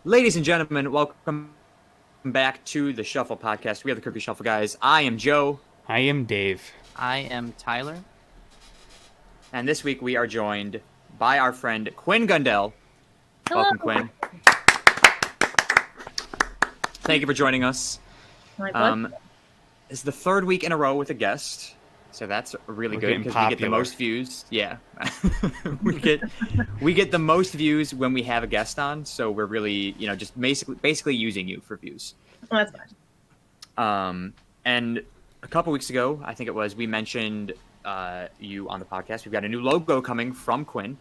Ladies and gentlemen, welcome back to the Shuffle Podcast. We are the Cookie Shuffle guys. I am Joe. I am Dave. I am Tyler. And this week we are joined by our friend Quinn Gundel. Hello. Welcome, Quinn. Thank you for joining us. My pleasure. It's the third week in a row with a guest, so that's really good because we get the most views. Yeah, we get the most views when we have a guest on. So we're really, just basically using you for views. Well, that's fine. And a couple weeks ago, I think it was, we mentioned you on the podcast. We've got a new logo coming from Quinn.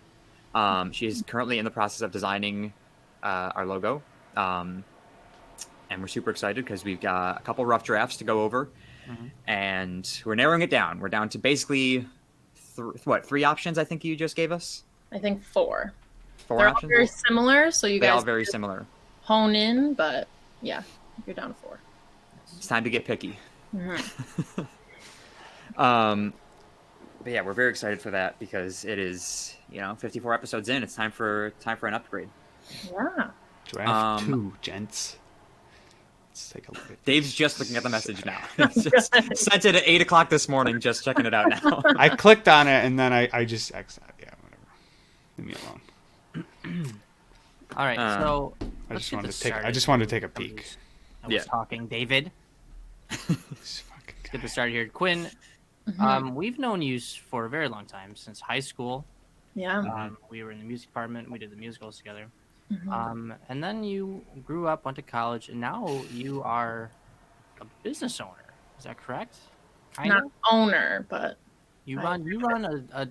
She is currently in the process of designing our logo. And we're super excited because we've got a couple rough drafts to go over. Mm-hmm. And we're narrowing it down. We're down to basically, three options I think you just gave us? I think four. They're options? All very similar, so you guys all very similar. Hone in, but yeah, you're down to four. It's time to get picky. Mm-hmm. But yeah, we're very excited for that because it is, 54 episodes in. It's time for an upgrade. Yeah. Draft 2, gents. Let's take a look at Dave's just looking at the message now. Just sent it at 8 o'clock this morning, just checking it out now. I clicked on it and then I just X'd out. Yeah, whatever. Leave me alone. All right, so I just wanted to take a peek. I was talking, David. Let's get this started here. Quinn, Mm-hmm. We've known you for a very long time, since high school. Yeah. We were in the music department. We did the musicals together. Mm-hmm. And then you grew up, went to college, and now you are a business owner. Is that correct? Not owner, but you run a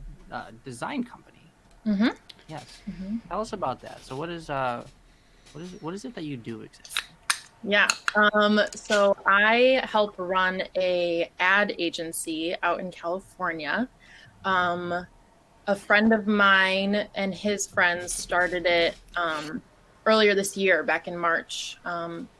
design company. Mm-hmm. Yes. Mm-hmm. Tell us about that. So what is it that you do exactly? Yeah. So I help run a ad agency out in California. A friend of mine and his friends started it earlier this year, back in March.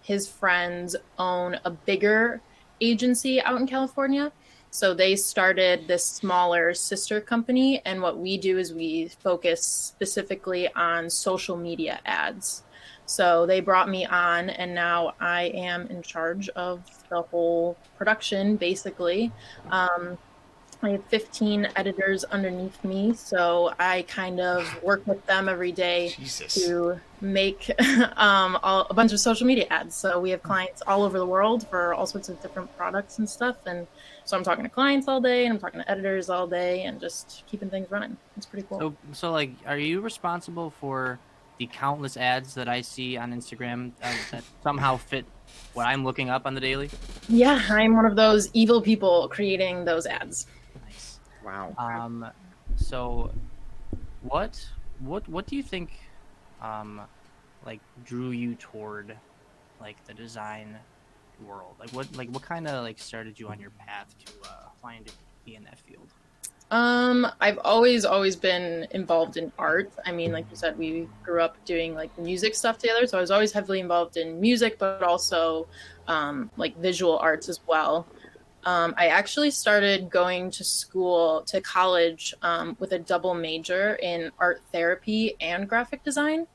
His friends own a bigger agency out in California. So they started this smaller sister company. And what we do is we focus specifically on social media ads. So they brought me on, and now I am in charge of the whole production, basically. I have 15 editors underneath me, so I kind of work with them every day to make a bunch of social media ads. So we have clients all over the world for all sorts of different products and stuff. And so I'm talking to clients all day, and I'm talking to editors all day, and just keeping things running. It's pretty cool. So like, are you responsible for the countless ads that I see on Instagram that somehow fit what I'm looking up on the daily? Yeah, I'm one of those evil people creating those ads. Nice. Wow. So what do you think like drew you toward like the design world? What kind of like started you on your path to wanting to be in that field? I've always been involved in art. I mean, like you said, we grew up doing like music stuff together. So I was always heavily involved in music, but also like visual arts as well. I actually started going to college with a double major in art therapy and graphic design.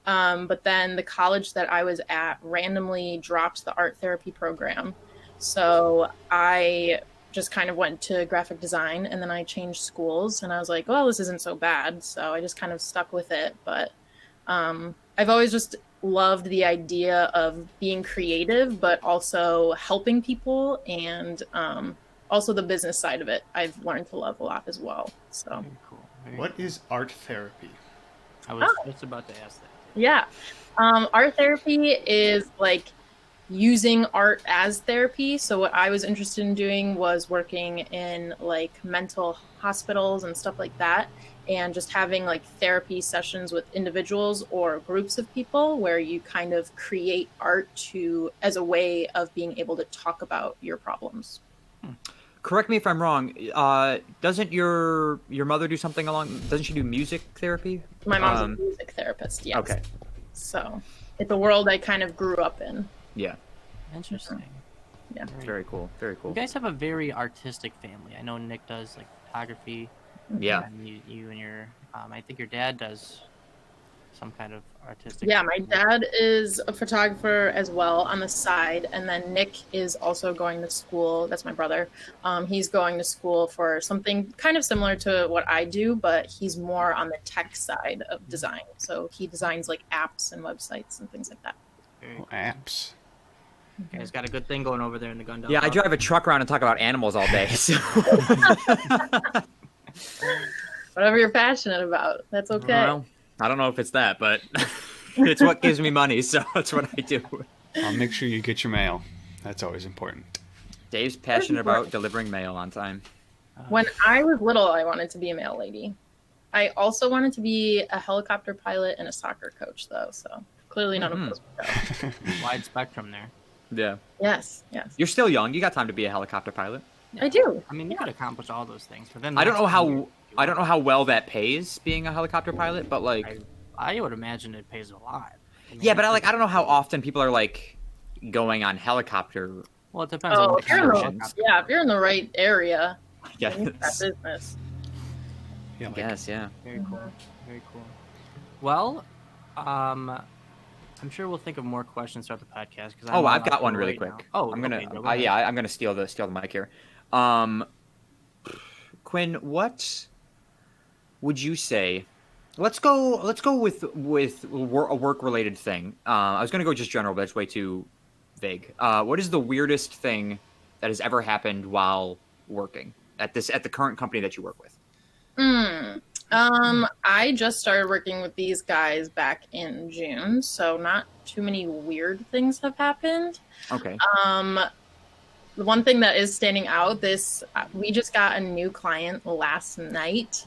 But then the college that I was at randomly dropped the art therapy program. So I just kind of went to graphic design, and then I changed schools, and I was like, well, this isn't so bad. So I just kind of stuck with it. But I've always just loved the idea of being creative, but also helping people, and also the business side of it I've learned to love a lot as well. So Very cool. What is art therapy? I was just about to ask that. Yeah. Art therapy is like using art as therapy. So what I was interested in doing was working in like mental hospitals and stuff like that, and just having like therapy sessions with individuals or groups of people where you kind of create art as a way of being able to talk about your problems. Correct me if I'm wrong. Doesn't your mother do something doesn't she do music therapy? My mom's a music therapist, yes. Okay. So it's a world I kind of grew up in. Yeah. Interesting. Yeah. Very cool. Very cool. You guys have a very artistic family. I know Nick does like photography. Yeah. And you and your, I think your dad does some kind of artistic? Yeah, my dad is a photographer as well on the side, and then Nick is also going to school. That's my brother. He's going to school for something kind of similar to what I do, but he's more on the tech side of design. So he designs like apps and websites and things like that. Apps. Okay, he's got a good thing going over there in the Gundel. Yeah, I drive a truck around and talk about animals all day. So. Whatever you're passionate about, that's okay. Well, I don't know if it's that, but it's what gives me money, so that's what I do. I'll make sure you get your mail. That's always important. Dave's passionate about delivering mail on time. When I was little, I wanted to be a mail lady. I also wanted to be a helicopter pilot and a soccer coach, though. So clearly none of those would go. Wide spectrum there. Yeah. Yes. You're still young. You got time to be a helicopter pilot. Yeah. I do. I mean, you could accomplish all those things, but then I don't know how well that pays being a helicopter pilot, but like I would imagine it pays a lot. I mean, yeah, but I don't know how often people are like going on helicopter. Well, it depends on what if you're kind of in helicopter. if you're in the right area, Yeah. then it's that business. Yeah, like, Yes, yeah. Very cool. Very cool. Well, I'm sure we'll think of more questions throughout the podcast. Oh, I've got one really quick. Now. Oh, I'm gonna. okay, go ahead. Yeah, I'm gonna steal the mic here. Quinn, what would you say? Let's go with a work related thing. I was gonna go just general, but it's way too vague. What is the weirdest thing that has ever happened while working at the current company that you work with? I just started working with these guys back in June, so not too many weird things have happened. Okay. The one thing that is standing out, we just got a new client last night.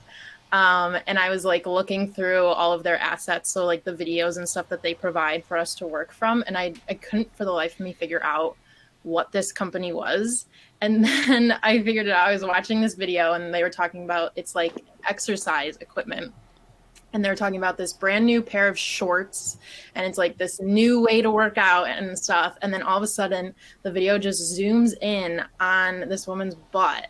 And I was like looking through all of their assets, so like the videos and stuff that they provide for us to work from, and I couldn't for the life of me figure out what this company was. And then I figured it out. I was watching this video and they were talking about it's like exercise equipment. And they're talking about this brand new pair of shorts, and it's like this new way to work out and stuff. And then all of a sudden the video just zooms in on this woman's butt.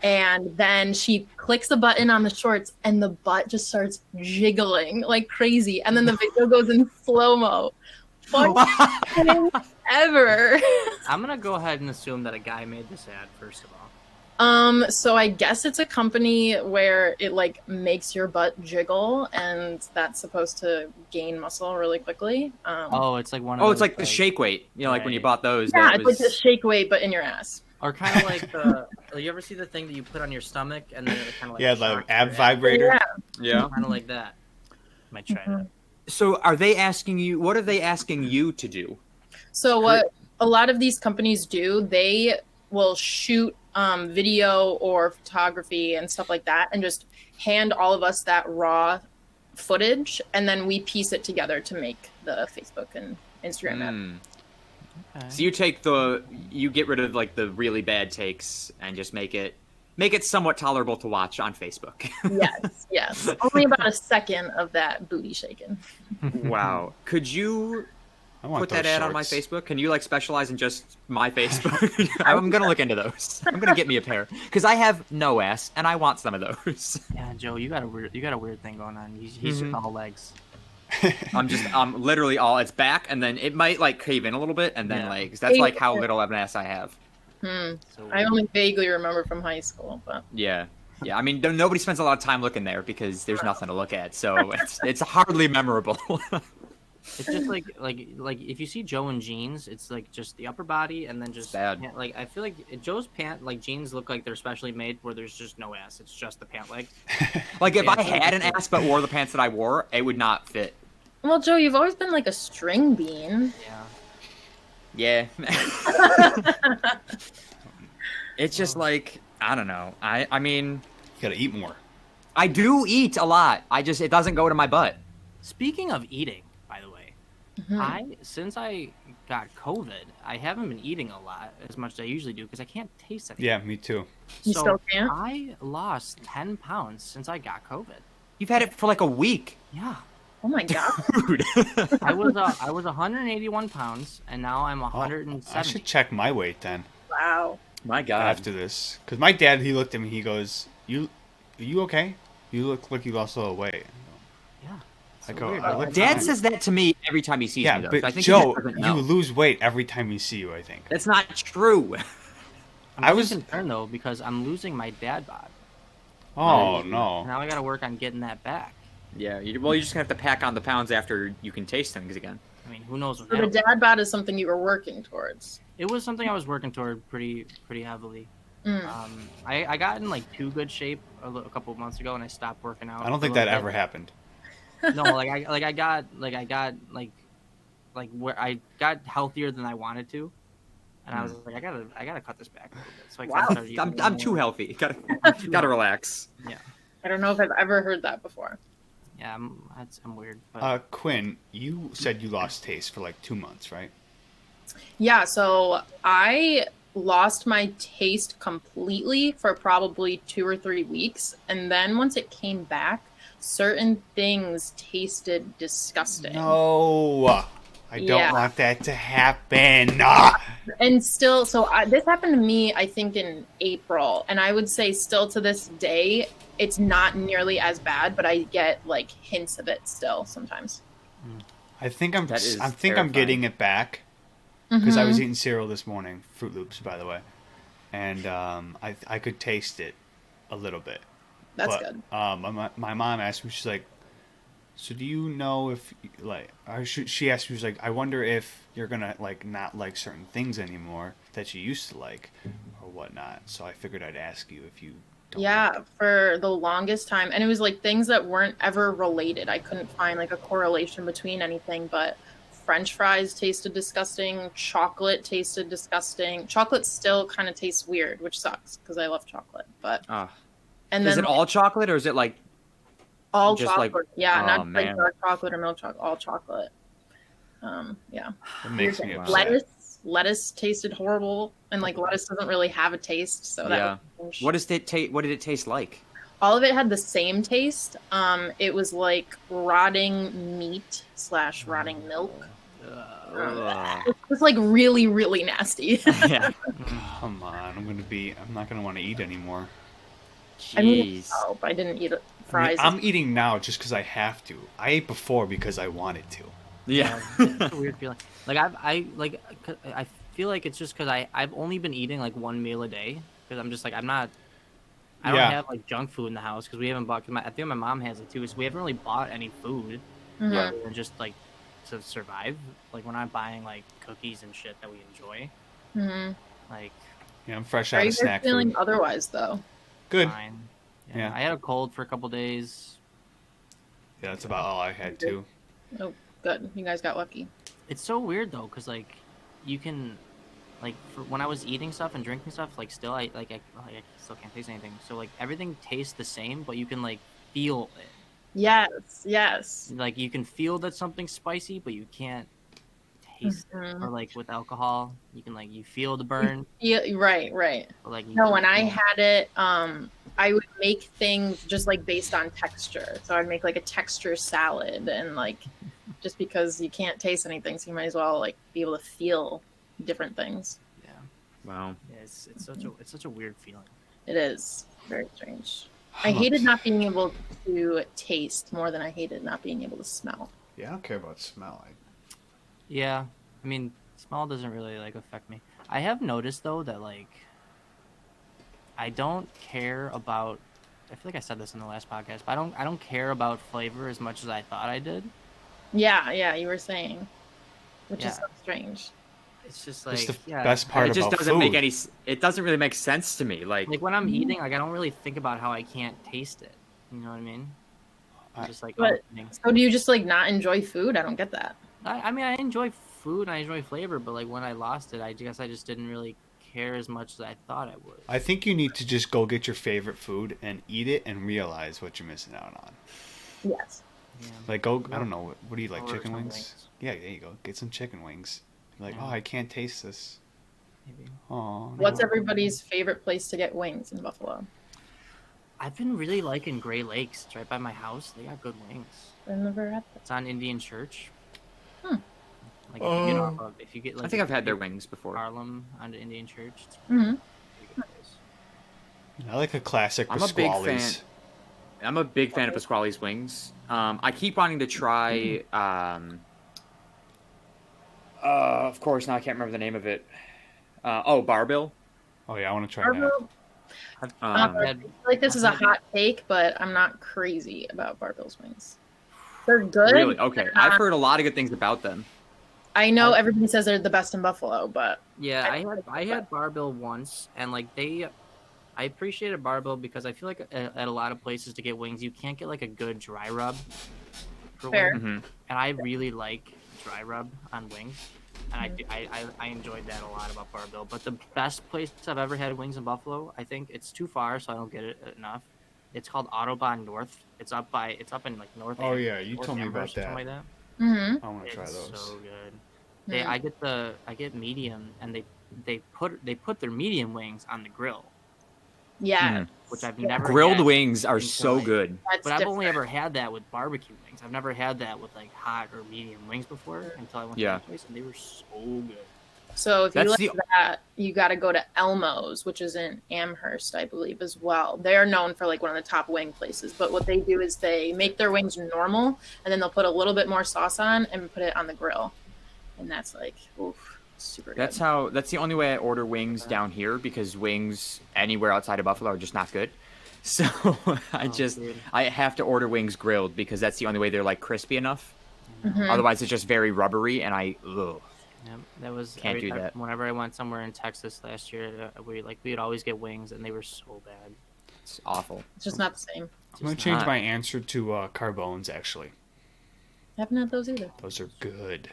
And then she clicks the button on the shorts and the butt just starts jiggling like crazy. And then the video goes in slow-mo. Funniest thing ever. I'm going to go ahead and assume that a guy made this ad, first of all. So I guess it's a company where it like makes your butt jiggle, and that's supposed to gain muscle really quickly. It's like one of Oh, those, it's like the shake weight. You know, like when you Right. bought those. Yeah, that it's was... like a shake weight, but in your ass. Or kind of like the. You ever see the thing that you put on your stomach and then it kind of like. yeah, the ab vibrator. Yeah. Yeah. Kind of like that. Might try that. So are they asking you? What are they asking you to do? So what a lot of these companies do, they will shoot video or photography and stuff like that, and just hand all of us that raw footage, and then we piece it together to make the Facebook and Instagram ad. Okay. So you get rid of like the really bad takes and just make it somewhat tolerable to watch on Facebook. Yes. Only about a second of that booty shaking. Wow. Could you I want put that those ad on my shorts. Facebook? Can you like specialize in just my Facebook? I'm gonna look into those. I'm gonna get me a pair because I have no ass and I want some of those. Yeah, Joe, you got a weird thing going on. He's just all legs. I'm literally all it's back, and then it might like cave in a little bit, and then Yeah. legs. That's like how little of an ass I have. So I only vaguely remember from high school, but Yeah. I mean, nobody spends a lot of time looking there because there's nothing to look at, so it's hardly memorable. it's just like if you see Joe in jeans, it's like just the upper body and then just Bad. like I feel like Joe's jeans look like they're specially made where there's just no ass. It's just the pant leg. Like if Yeah, I had an ass but wore the pants that I wore, it would not fit. well, Joe, you've always been like a string bean. Yeah. Yeah. It's just like I don't know. I mean, You gotta eat more. I do eat a lot. It doesn't go to my butt. Speaking of eating, by the way, since I got COVID, I haven't been eating a lot as much as I usually do because I can't taste anything. Yeah, me too. You So still can't? I lost 10 pounds since I got COVID. You've had it for like a week. Yeah. Oh my god. Dude. I was 181 pounds and now I'm Oh, 170. I should check my weight then Wow. My God. after this, because my dad, he looked at me, he goes, "You okay? You look like you lost a little weight." Yeah. I So go. weird. I look Dad fine. says that to me every time he sees Yeah, me, though. but So I think he just Joe, doesn't you know. lose weight every time we see you. I think. That's not true. I'm I really was- concerned though because I'm losing my dad bod. Oh Ooh. no. Now I got to work on getting that back. Yeah, well, you're just gonna have to pack on the pounds after you can taste things again. I mean, who knows So when the that? dad bod is something you were working towards. It was something I was working toward pretty heavily. Mm. I got in like too good shape a couple of months ago, and I stopped working out. I don't for a think that little ever bit. happened. No, I got where I got healthier than I wanted to, and I was like, I gotta cut this back a little bit. So I Wow. kinda started eating I'm more. too healthy. Gotta too gotta healthy. relax. I don't know if I've ever heard that before. Yeah, I'm weird. But Quinn, you said you lost taste for like 2 months, right? Yeah, so I lost my taste completely for probably 2 or 3 weeks. And then once it came back, certain things tasted disgusting. No, I don't Yeah. want that to happen. Ah! And still, this happened to me, I think, in April. And I would say still to this day, it's not nearly as bad, but I get like hints of it still sometimes. I think I'm. That is I'm terrifying. getting it back because I was Mhm. eating cereal this morning, Fruit Loops, by the way, and I could taste it a little bit. That's But, good. My mom asked me, she's like, "So do you know if like?" She asked me, she was like, "I wonder if you're gonna like not like certain things anymore that you used to like, or whatnot." So I figured I'd ask you if you. Don't Yeah, like it. for the longest time. And it was like things that weren't ever related. I couldn't find like a correlation between anything, but French fries tasted disgusting. Chocolate tasted disgusting. Chocolate still kind of tastes weird, which sucks because I love chocolate. But and Is then it all chocolate or is it like all just like- chocolate. Yeah, Oh, not just, like man. dark chocolate or milk chocolate, all chocolate. Yeah. It makes me Weird. upset. Lettuce tasted horrible, and like lettuce doesn't really have a taste, so that Yeah. was strange. what does it what did it taste like? All of it had the same taste. It was like rotting meat / rotting milk. Ugh. It was like really, really nasty. Yeah. Come on, I'm not gonna want to eat anymore. I mean, Jeez. I didn't eat I mean, fries. I'm eating now just because I have to. I ate before because I wanted to. Yeah. it's a weird feeling. Like I feel like it's just because I've only been eating like one meal a day because I'm just like I don't Yeah. have like junk food in the house because we haven't bought. I think my mom has it too. So we haven't really bought any food Mhm. other than just like to survive. Like we're not buying like cookies and shit that we enjoy. Mhm. Like Yeah, I'm fresh Are out you of guys snack feeling food. otherwise though? Good. fine. Yeah. I had a cold for a couple days. Yeah, that's about all I had too. Oh, good. You guys got lucky. It's so weird though, cause like you can, like when I was eating stuff and drinking stuff, like still I still can't taste anything. So like everything tastes the same, but you can like feel it. Yes. Like you can feel that something's spicy, but you can't taste it. Mhm. Or like with alcohol, you can like you feel the burn, Yeah, right. but like you No, can when I feel- had it, I would make things just like based on texture. So I'd make like a texture salad, and like just because you can't taste anything, so you might as well like be able to feel different things. yeah, Wow. yeah, it's such a weird feeling. It is very strange. I hated not being able to taste more than I hated not being able to smell. Yeah, I don't care about smell. Yeah, I mean, smell doesn't really like affect me. I have noticed though that like I don't care about. I feel like I said this in the last podcast, but I don't care about flavor as much as I thought I did. Yeah, you were saying, which Yeah. is so strange. It's just like It's the yeah, best part It just about doesn't food. make any. It doesn't really make sense to me. Like like when I'm eating, like I don't really think about how I can't taste it. You know what I mean? I'm I- just like But- oh, eating. So do you just like not enjoy food? I don't get that. I mean, I enjoy food and I enjoy flavor, but like when I lost it, I guess I just didn't really care as much as I thought I would. I think you need to just go get your favorite food and eat it and realize what you're missing out on. Yes. Yeah. Like go, I don't know, what do you like, Or chicken some wings? Yeah, there you go. Get some chicken wings. You're like, Yeah. oh, I can't taste this. Maybe. Oh. What's no. everybody's favorite place to get wings in Buffalo? I've been really liking Gray Lakes. It's right by my house. They got good wings. I've never had that. It's on Indian Church. Hmm. Like if you get Oh. off of, if you get like I think I've had their if you wings before. get Harlem onto Indian Church. It's Mhm. pretty good place. I like a classic I'm a big Pasquale's. fan. I'm a big fan of Pasquale's wings. I keep wanting to try. Of course, now I can't remember the name of it. Barbill. Oh yeah, I want to try that. Um, I feel like this is a hot take, but I'm not crazy about Barbell's wings. They're good. Really? Okay. I've heard a lot of good things about them. I know everybody says they're the best in Buffalo, but Yeah, I had Barbell once, and like I appreciated Barbell because I feel like at a lot of places to get wings, you can't get like a good dry rub for Fair. wings, Mm-hmm. and I really like dry rub on wings, and I enjoyed that a lot about Barbell. But the best place I've ever had wings in Buffalo, I think it's too far, so I don't get it enough. It's called Autobahn North. It's up in like North. Oh yeah, you North told me about Amherst or that. something like that. mm-hmm. I want to try It's those. so good. Mm. I get medium, and they put their medium wings on the grill, Yeah, which I've Yeah. never Grilled had wings are until so I- good. that's But I've different. only ever had that with barbecue wings. I've never had that with like hot or medium wings before until I went Yeah. to that place, and they were so good. So if you That's like the- that, you got to go to Elmo's, which is in Amherst, I believe, as well. They are known for like one of the top wing places. But what they do is they make their wings normal, and then they'll put a little bit more sauce on and put it on the grill, and that's like, oof, super good. That's the only way I order wings down here because wings anywhere outside of Buffalo are just not good. So Dude. I have to order wings grilled because that's the only way they're like crispy enough. Mhm. Otherwise, it's just very rubbery, and ugh. Yeah, that was Can't do that. Whenever I went somewhere in Texas last year, we'd always get wings, and they were so bad. It's awful. It's just not the same. I'm gonna Just change not. my answer to Carbones. Actually, I haven't had those either. those are good.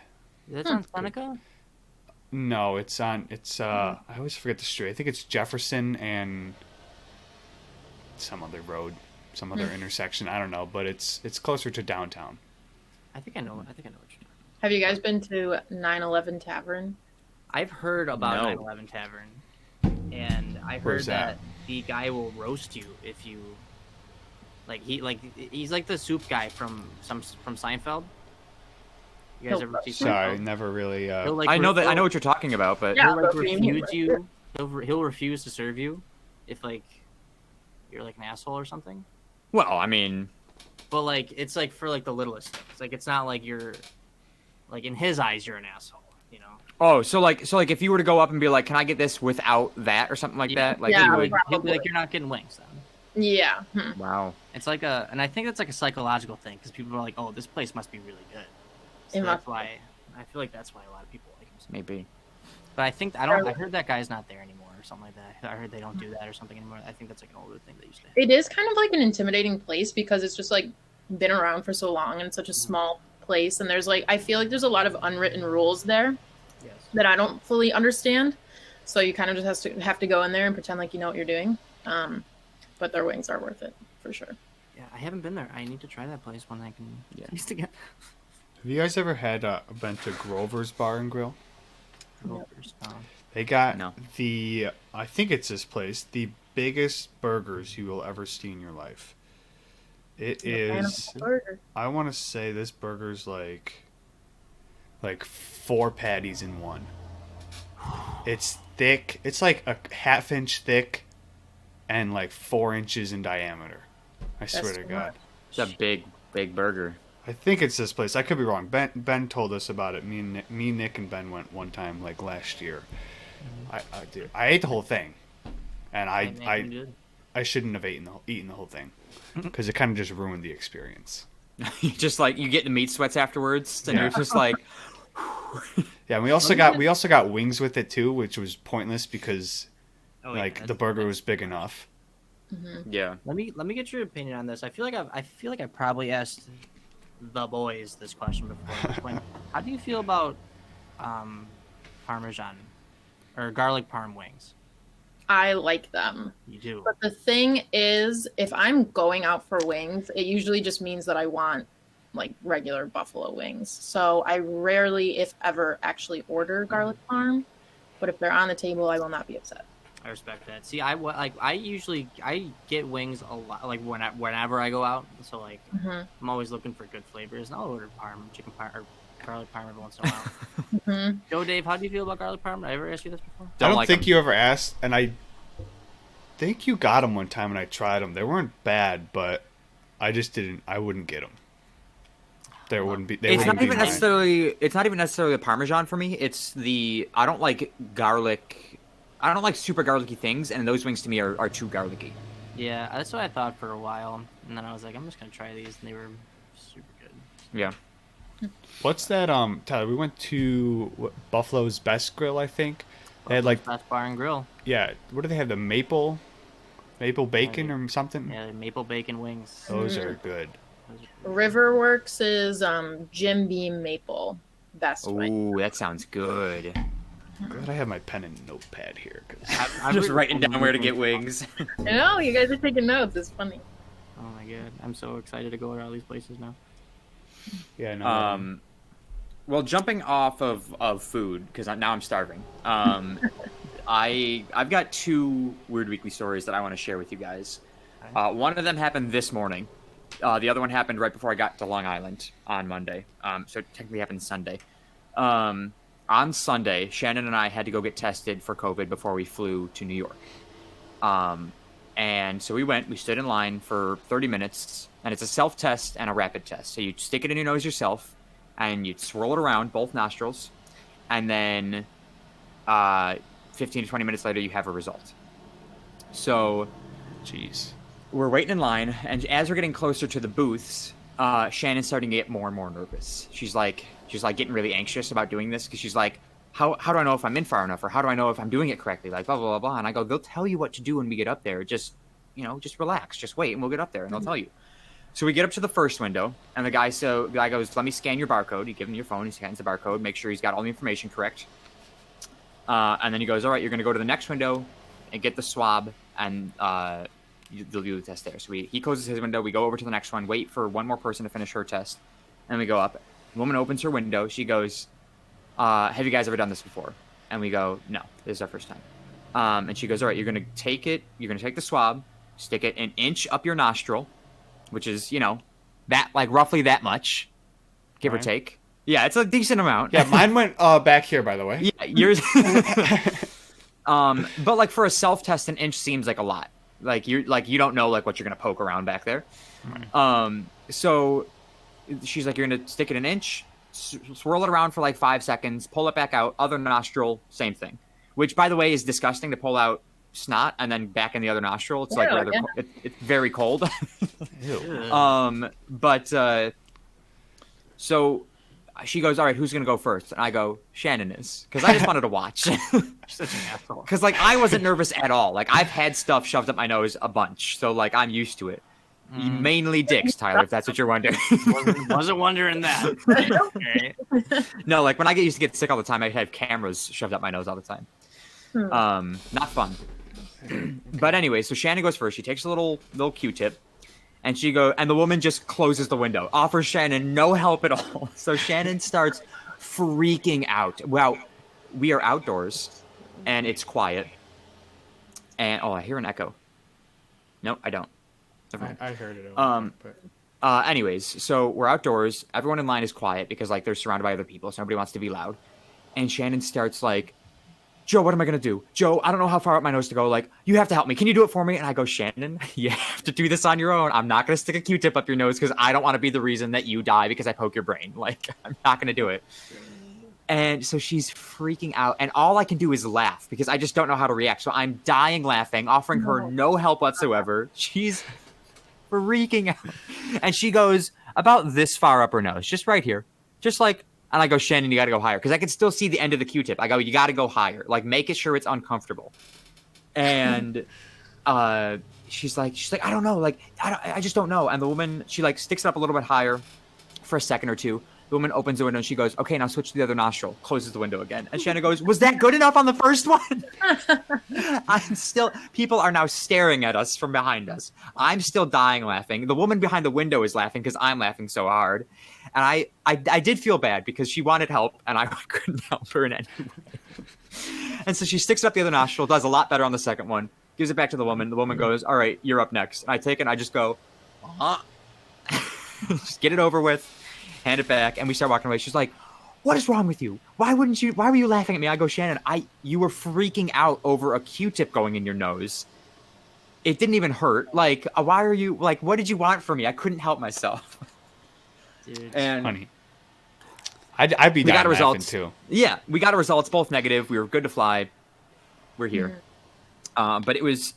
That's on Seneca. No, it's on. It's I always forget the street. I think it's Jefferson and some other road, some other intersection. I don't know, but it's closer to downtown. I think I know what you're talking. Have you guys been to 911 Tavern? I've heard about No. 911 Tavern, and I heard Where's that? that the guy will roast you if you he's like the soup guy from Seinfeld. You guys He'll ever see roast Seinfeld? Sorry, never really. He'll, like, I know he'll- what you're talking about, but Yeah. He'll like but what do you mean, refuse right? you. He'll refuse to serve you if like you're like an asshole or something. well, I mean, But like it's like for like the littlest things. Like it's not like you're like in his eyes you're an asshole. You know. so like if you were to go up and be like, "Can I get this without that?" or something like that, like Yeah, you He'll would. be probably. like, you're not getting wings then. Yeah. Wow. It's like and I think it's like a psychological thing because people are like, oh, this place must be really good. So It that's must why I feel like that's why a lot of people like him. So much. Maybe. But I think I heard that guy's not there anymore or something like that. I heard they don't do that or something anymore. I think that's like an older thing they used to. It is kind of like an intimidating place because it's just like been around for so long and it's such a small place. And there's like, I feel like there's a lot of unwritten rules there Yes. that I don't fully understand. So you kind of just have to go in there and pretend like you know what you're doing. But their wings are worth it for sure. Yeah, I haven't been there. I need to try that place when I can Yeah. taste again. Have you guys ever had been to Grover's Bar and Grill? Rovers. They got No. I think it's this place, the biggest burgers you will ever see in your life. It is. Burger. I want to say this burger's like 4 patties in one. It's thick. It's like a half inch thick, and like 4 inches in diameter. I swear to too God. It's a big burger. I think it's this place. I could be wrong. Ben told us about it. Nick, and Ben went one time like last year. Dude, I ate the whole thing, and I shouldn't have eaten the whole thing because it kind of just ruined the experience. You just like you get the meat sweats afterwards, and Yeah. you're just like, Yeah, and we also got wings with it too, which was pointless because Oh, like the burger was big enough. yeah. Let me get your opinion on this. I feel like I probably asked the boys this question before. When, how do you feel about Parmesan or garlic parm wings? I like them. You do. But the thing is, if I'm going out for wings, it usually just means that I want like regular buffalo wings. So I rarely, if ever, actually order garlic parm. But if they're on the table, I will not be upset. I respect that. See, I usually get wings a lot like whenever I go out. So like Mhm. I'm always looking for good flavors, and I'll order chicken parm or garlic parm every once in a while. Mhm. Joe, Dave, how do you feel about garlic parm? Did I ever ask you this before? I don't like think 'em. you ever asked, and I think you got them one time and I tried them. They weren't bad, but I just didn't. I wouldn't get them. There wouldn't be. It's not be even mine. necessarily. It's not even necessarily the Parmesan for me. It's the. I don't like garlic. I don't like super garlicky things, and those wings to me are too garlicky. Yeah, that's what I thought for a while, and then I was like, I'm just gonna try these, and they were super good. Yeah. What's that? Tyler, we went to Buffalo's Best Grill, I think. They had like, Best Bar and Grill. yeah. What do they have? The maple bacon or something. Yeah, the maple bacon wings. Those are good. Riverworks is Jim Beam Maple. Best wing. Ooh, that sounds good. Glad I have my pen and notepad here. Cause I'm just writing down where to get wings. I know, you guys are taking notes. It's funny. Oh my god, I'm so excited to go to all these places now. yeah, no. Well, jumping off of food because now I'm starving. I've got 2 weird weekly stories that I want to share with you guys. One of them happened this morning. The other one happened right before I got to Long Island on Monday. So it technically happened Sunday. On Sunday, Shannon and I had to go get tested for COVID before we flew to New York. And so we stood in line for 30 minutes, and it's a self-test and a rapid test. So you stick it in your nose yourself, and you swirl it around both nostrils, and then 15 to 20 minutes later, you have a result. So, Jeez. we're waiting in line, and as we're getting closer to the booths, Shannon's starting to get more and more nervous. She's like getting really anxious about doing this because she's like, how do I know if I'm in far enough, or how do I know if I'm doing it correctly? Like blah blah blah blah. And I go, they'll tell you what to do when we get up there. Just relax, just wait, and we'll get up there, and they'll tell you. So we get up to the first window, and the guy goes, let me scan your barcode. You give him your phone, he scans the barcode, make sure he's got all the information correct. And then he goes, all right, you're going to go to the next window and get the swab, and they'll do the test there. So he closes his window, we go over to the next one, wait for one more person to finish her test, and we go up. The woman opens her window, she goes, have you guys ever done this before? And we go, no, this is our first time. And she goes, all right, you're going to take the swab, stick it an inch up your nostril, which is, that like roughly that much, give or take. Yeah, it's a decent amount. Yeah, mine went back here, by the way. Yeah, yours. But like for a self-test, an inch seems like a lot. Like you don't know like what you're gonna poke around back there. Right. So she's like, you're gonna stick it an inch, swirl it around for like 5 seconds, pull it back out, other nostril, same thing. Which, by the way, is disgusting to pull out snot and then back in the other nostril. It's it's very cold. Ew. So she goes, all right, who's gonna go first? And I go, Shannon is, because I just wanted to watch. Such an asshole. Because like I wasn't nervous at all. Like I've had stuff shoved up my nose a bunch, so like I'm used to it. Mainly dicks, Tyler, if that's what you're wondering. wasn't wondering that. Okay. No, like when I get used to get sick all the time, I have cameras shoved up my nose all the time. Not fun. But anyway, so Shannon goes first. She takes a little Q-tip, and and the woman just closes the window, offers Shannon no help at all. So Shannon starts freaking out. Well, we are outdoors, and it's quiet. And I hear an echo. No, I don't. I heard it. Anyways, so we're outdoors. Everyone in line is quiet because like they're surrounded by other people, so nobody wants to be loud. And Shannon starts like, Joe, what am I gonna do? Joe, I don't know how far up my nose to go. Like, you have to help me. Can you do it for me? And I go, Shannon, you have to do this on your own. I'm not gonna stick a Q-tip up your nose because I don't want to be the reason that you die because I poke your brain. Like, I'm not gonna do it. And so she's freaking out, and all I can do is laugh because I just don't know how to react. So I'm dying laughing, offering her no help whatsoever. She's freaking out. And she goes about this far up her nose, just right here. Just like, and I go, Shannon, you got to go higher. Because I can still see the end of the Q-tip. I go, you got to go higher. Like, make it sure it's uncomfortable. And she's like, I don't know. Like, I just don't know. And the woman, she like sticks it up a little bit higher for a second or two. The woman opens the window and she goes, okay, now switch to the other nostril. Closes the window again. And Shannon goes, was that good enough on the first one? People are now staring at us from behind us. I'm still dying laughing. The woman behind the window is laughing because I'm laughing so hard. And I did feel bad because she wanted help and I couldn't help her in any way. And so she sticks it up the other nostril, does a lot better on the second one, gives it back to the woman. The woman goes, all right, you're up next. And I take it and I just go, just get it over with. Hand it back, and we start walking away. She's like, what is wrong with you? Why were you laughing at me? I go, Shannon, you were freaking out over a Q-tip going in your nose. it didn't even hurt. Like, why are you like? What did you want from me? I couldn't help myself. Dude. And Funny. I'd be we got dying laughing results too. Yeah, we got results, both negative. We were good to fly. We're here. But it was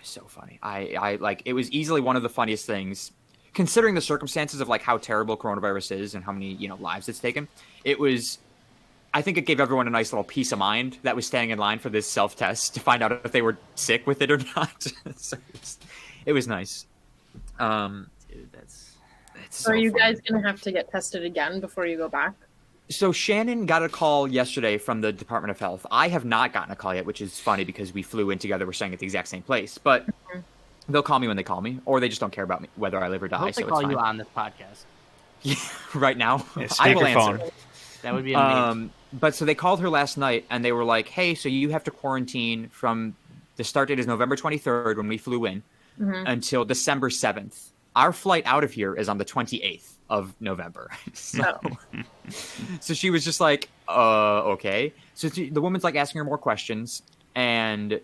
so funny. I like, it was easily one of the funniest things, considering the circumstances of like how terrible coronavirus is and how many lives it's taken. It was. I think it gave everyone a nice little peace of mind that was standing in line for this self-test to find out if they were sick with it or not. So it was nice. Dude, that's So are you funny. guys going to have to get tested again before you go back? So Shannon got a call yesterday from the Department of Health. I have not gotten a call yet, which is funny because we flew in together. We're staying at the exact same place. But they'll call me when they call me, or they just don't care about me, whether I live or I die. hope So they it's call fine. you on this podcast. Yeah, right now. Yeah, I will speakerphone. answer. That would be amazing. But so they called her last night and they were like, hey, so you have to quarantine from the start date is November 23rd when we flew in until December 7th. Our flight out of here is on the 28th of November. So she was just like, okay. So the woman's like asking her more questions and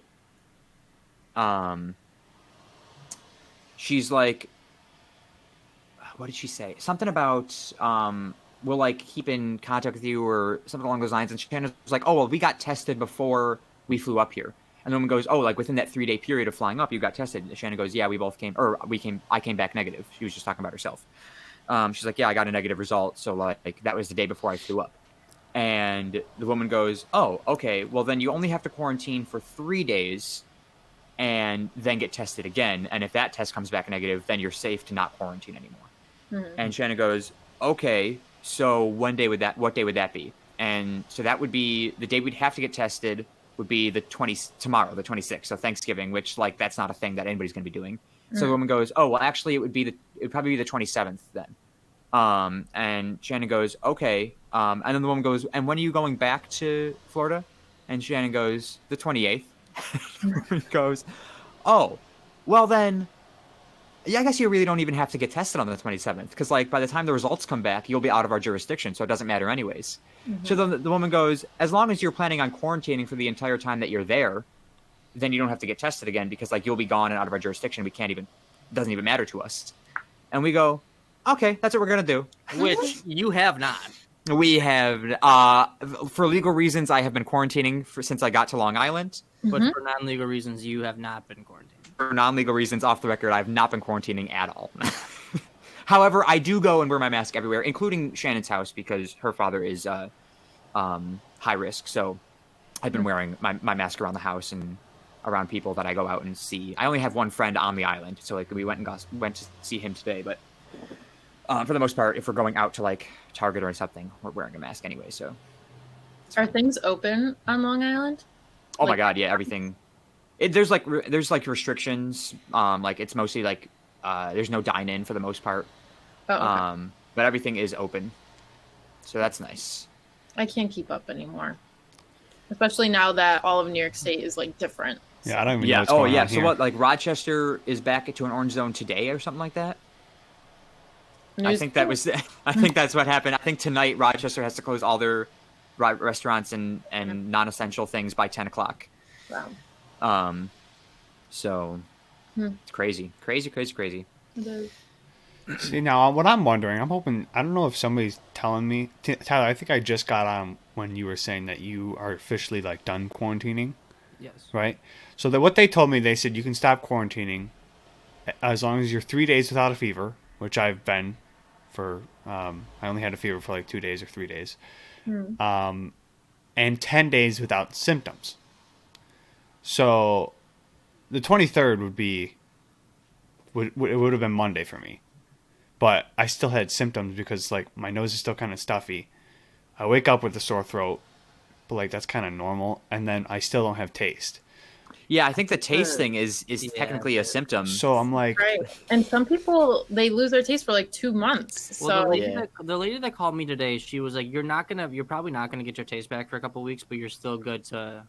she's like, what did she say? Something about we'll like keep in contact with you or something along those lines. And Shannon was like, oh, well, we got tested before we flew up here. And the woman goes, oh, like within that 3-day period of flying up, you got tested. And Shannon goes, yeah, I came back negative. She was just talking about herself. She's like, yeah, I got a negative result. So like that was the day before I flew up. And the woman goes, oh, okay, well then you only have to quarantine for 3 days and then get tested again. And if that test comes back negative, then you're safe to not quarantine anymore. And Shannon goes, okay, so what day would that be? And so that would be the day we'd have to get tested would be tomorrow, the 26th. So Thanksgiving, which like, that's not a thing that anybody's going to be doing. So the woman goes, oh, well, actually it would probably be the 27th then. And Shannon goes, okay. And then the woman goes, and when are you going back to Florida? And Shannon goes, the 28th. He goes, oh, well then, yeah, I guess you really don't even have to get tested on the 27th because, like, by the time the results come back, you'll be out of our jurisdiction, so it doesn't matter anyways. So the woman goes, as long as you're planning on quarantining for the entire time that you're there, then you don't have to get tested again because, like, you'll be gone and out of our jurisdiction. Doesn't even matter to us. And we go, okay, that's what we're going to do. Which you have not. We have, for legal reasons, I have been quarantining since I got to Long Island. But for non-legal reasons, you have not been quarantined. For non-legal reasons, off the record, I've not been quarantining at all. However, I do go and wear my mask everywhere, including Shannon's house, because her father is high risk. So I've been wearing my mask around the house and around people that I go out and see. I only have one friend on the island, so like we went to see him today. But for the most part, if we're going out to like Target or something, we're wearing a mask anyway. So Are things open on Long Island? oh my god, yeah, everything. There's like restrictions. Like it's mostly like there's no dine-in for the most part. Oh, okay. But everything is open, so that's nice. I can't keep up anymore, especially now that all of New York State is like different. Yeah, I don't even know Yeah. what's Oh going yeah. on So here. what? Like Rochester is back to an orange zone today or something like that. I think that was. I think that's what happened. I think tonight Rochester has to close all their restaurants and non-essential things by 10 o'clock. Wow. So it's crazy. It is. See, now what I'm wondering, I'm hoping, I don't know if somebody's telling me, Tyler, I think I just got on when you were saying that you are officially like done quarantining, Yes. right? So that what they told me, they said you can stop quarantining as long as you're 3 days without a fever, which I've been for, I only had a fever for like 2 days or 3 days, and 10 days without symptoms. So the 23rd would have been Monday for me. But I still had symptoms because like my nose is still kind of stuffy. I wake up with a sore throat, but like that's kind of normal, and then I still don't have taste. Yeah, I think the taste thing is Yeah, technically a symptom. So I'm like, Right. And some people, they lose their taste for like 2 months. Well, So the lady that called me today, she was like, you're probably not gonna get your taste back for a couple weeks, but you're still good to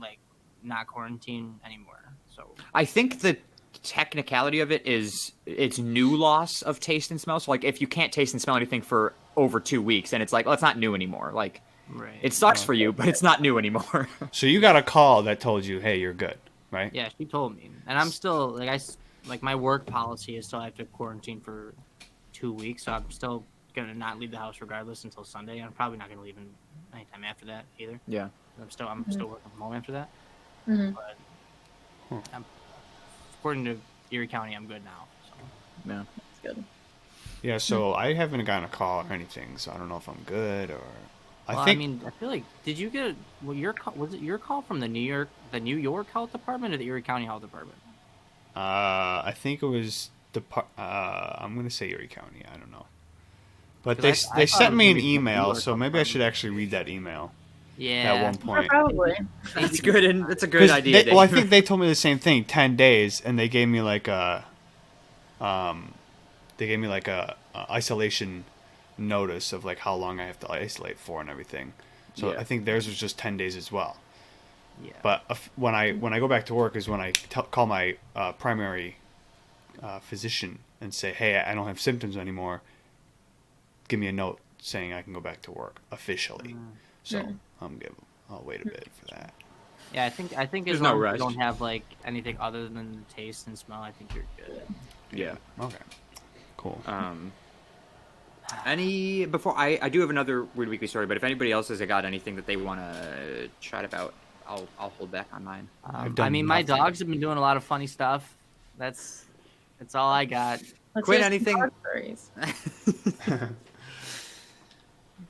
like not quarantine anymore. So I think the technicality of it is it's new loss of taste and smell. So like if you can't taste and smell anything for over 2 weeks, then it's like, well, it's not new anymore. Like right. it sucks for you, but it's not new anymore. so you got a call that told you, hey, you're good. right? Yeah, she told me, and I'm still like my work policy is still I have to quarantine for 2 weeks, so I'm still gonna not leave the house regardless until Sunday. I'm probably not gonna leave anytime after that either. Yeah. I'm still working from home after that. Mhm. But Huh. according to Erie County, I'm good now. So. Yeah. That's good. Yeah, so I haven't gotten a call or anything, so I don't know if I'm good or. I mean, I feel like did you get your call? Was it your call from the New York Health Department or the Erie County Health Department? I think it was I'm gonna say Erie County. I don't know, but 'Cause they I thought it sent was me an gonna be the New email, York so Health maybe I should Department. actually read that email Yeah. at one Yeah, point. probably. That's good, and that's a good 'Cause idea. well, I Dave. think they told me the same thing, 10 days, and they gave me like a isolation notice of like how long I have to isolate for and everything. So Yeah. I think theirs was just 10 days as well. Yeah. But when I go back to work is when I call my primary physician and say, hey, I don't have symptoms anymore. Give me a note saying I can go back to work officially. So I'll wait a bit for that. Yeah, I think There's as no long as rush. you don't have like anything other than the taste and smell, I think you're good. Yeah. Okay. Cool. Before I do have another weird weekly story, but if anybody else has got anything that they want to chat about, I'll hold back on mine. I've I done mean, my nothing. dogs have been doing a lot of funny stuff. That's all I got. Let's Quinn, hear some anything? dog stories.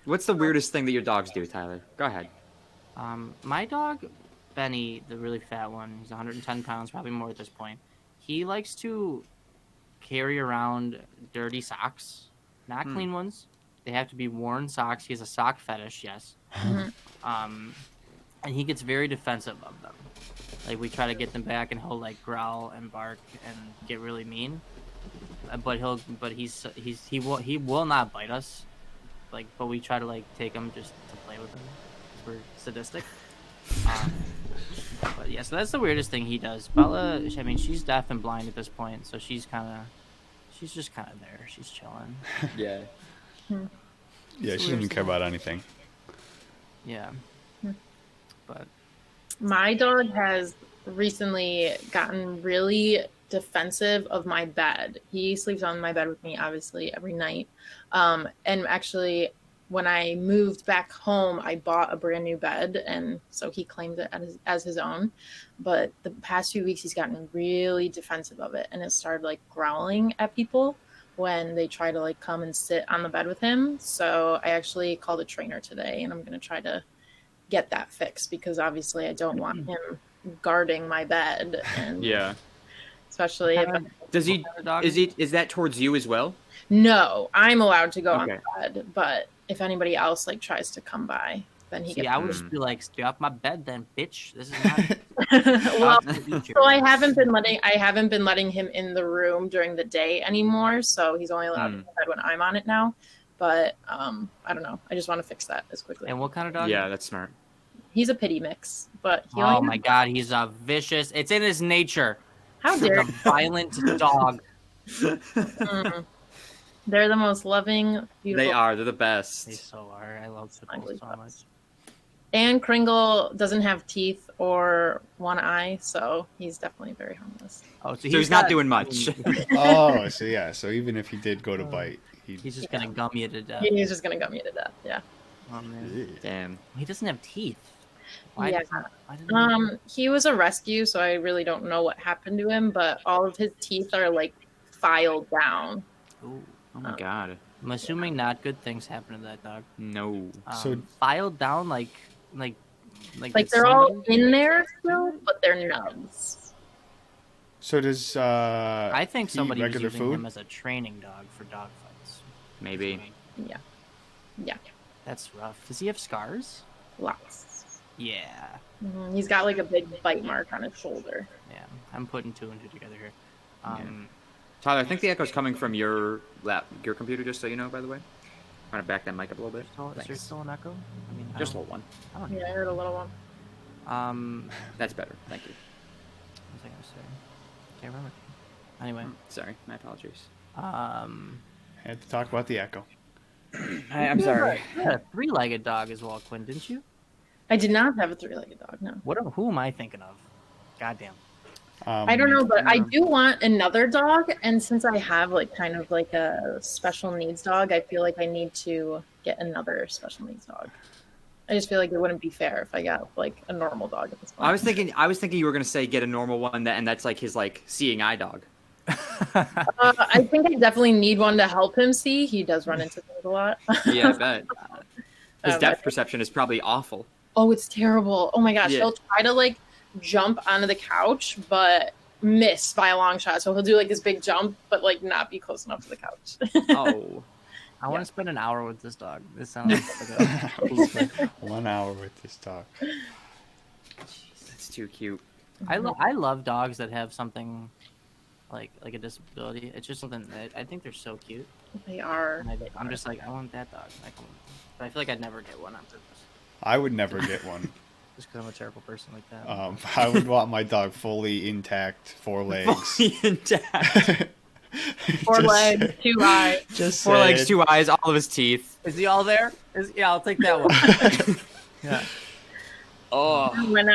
What's the weirdest thing that your dogs do, Tyler? Go ahead. My dog, Benny, the really fat one, he's 110 pounds, probably more at this point. He likes to carry around dirty socks, not clean ones. They have to be worn socks. He has a sock fetish, yes. And he gets very defensive of them. Like we try to get them back, and he'll like growl and bark and get really mean. But he will not bite us. Like, but we try to like take him just to play with him. We're sadistic. But yeah, so that's the weirdest thing he does. Bella, I mean, she's deaf and blind at this point, so she's just kind of there. She's chilling. Yeah. Yeah, she doesn't care about anything. Yeah. But My dog has recently gotten really defensive of my bed. He sleeps on my bed with me, obviously, every night. And actually, when I moved back home, I bought a brand new bed, and so he claimed it as his own. But the past few weeks, he's gotten really defensive of it, and it started like growling at people when they try to like come and sit on the bed with him. So I actually called a trainer today, and I'm going to try to get that fixed because obviously I don't want him guarding my bed, and Yeah. especially if Does he? Is that towards you as well? no, I'm allowed to go on Okay. the bed, but if anybody else like tries to come by, then he see, gets. I would just be like, stay off my bed, then, bitch. This is not. Well, so so I haven't been letting him in the room during the day anymore. So he's only allowed to go to bed when I'm on it now. But I don't know. I just want to fix that as quickly. And what kind of dog? Yeah, that's smart. He's a pity mix, but he Oh only my god, he's a vicious. It's in his nature. how He's dare a violent dog. Mm. They're the most loving, beautiful. They are. They're the They best. so are. I love Ugly Pitbull so much. And Kringle doesn't have teeth or one eye, so he's definitely very harmless. Oh, so he's not got- doing much. Oh, so yeah. So even if he did go to bite, He's just gonna gum you to death. He's just gonna gum you to death. Yeah. Oh man, Damn. he doesn't have teeth. Why Yeah. doesn't He was a rescue, so I really don't know what happened to him, but all of his teeth are like filed down. Ooh. Oh my god. I'm assuming not good things happen to that dog. No. So- filed down like Like did they're all somebody- in there still, but they're nubs. So does I think he eat somebody was regular using food? him as a training dog for dog fights. Maybe. Yeah. Yeah. That's rough. Does he have scars? Lots. Yeah. He's got like a big bite mark on his shoulder. Yeah. I'm putting two and two together here. Tyler, I think the echo's coming from your computer. Just so you know, by the way. I'm gonna back that mic up a little bit. Is there Thanks. still an echo? I mean, Just a little one. I don't Yeah, I know. heard a little one. That's better. Thank you. What was I gonna say? Can't remember. Anyway, Sorry. My apologies. Had to talk about the echo. I'm sorry. you had a three-legged dog as well, Quinn, didn't you? I did not have a three-legged dog. No. Who am I thinking of? Goddamn. I don't know, but I do want another dog, and since I have like kind of like a special needs dog, I feel like I need to get another special needs dog. I just feel like it wouldn't be fair if I got like a normal dog at this point. I was thinking you were gonna say get a normal one, and that's like his like seeing eye dog. I think I definitely need one to help him see. He does run into things a lot. Yeah, I bet. His depth perception is probably awful. Oh, it's terrible. Oh my gosh, Yeah. he'll try to like jump onto the couch, but miss by a long shot. So he'll do like this big jump, but like not be close enough to the couch. Oh, I want to spend an hour with this dog. This sounds like a 1 hour with this dog. that's too cute. I love dogs that have something like a disability. It's just something that I think they're so cute. They are. And I'm just like, I want that dog. But I feel like I'd never get one on purpose. I would never get one. Just because I'm a terrible person like that. I would want my dog fully intact, 4 legs. Fully intact. 4 legs, 2 eyes. Just 4 legs, 2 eyes, all of his teeth. Is he all there? Yeah, I'll take that one. Yeah. Oh, When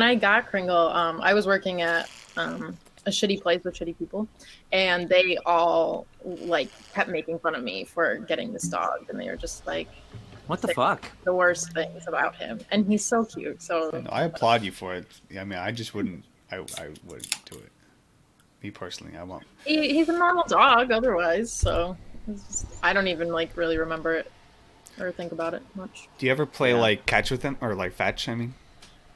I got Kringle, I was working at a shitty place with shitty people, and they all like kept making fun of me for getting this dog, and they were just like what the fuck? the worst things about him. And he's so cute. So No, I applaud you for it. I mean, I just wouldn't. I wouldn't do it. Me personally, I won't. he's a normal dog otherwise. So it's just, I don't even like really remember it or think about it much. Do you ever play Yeah. like catch with him or like fetch? I mean,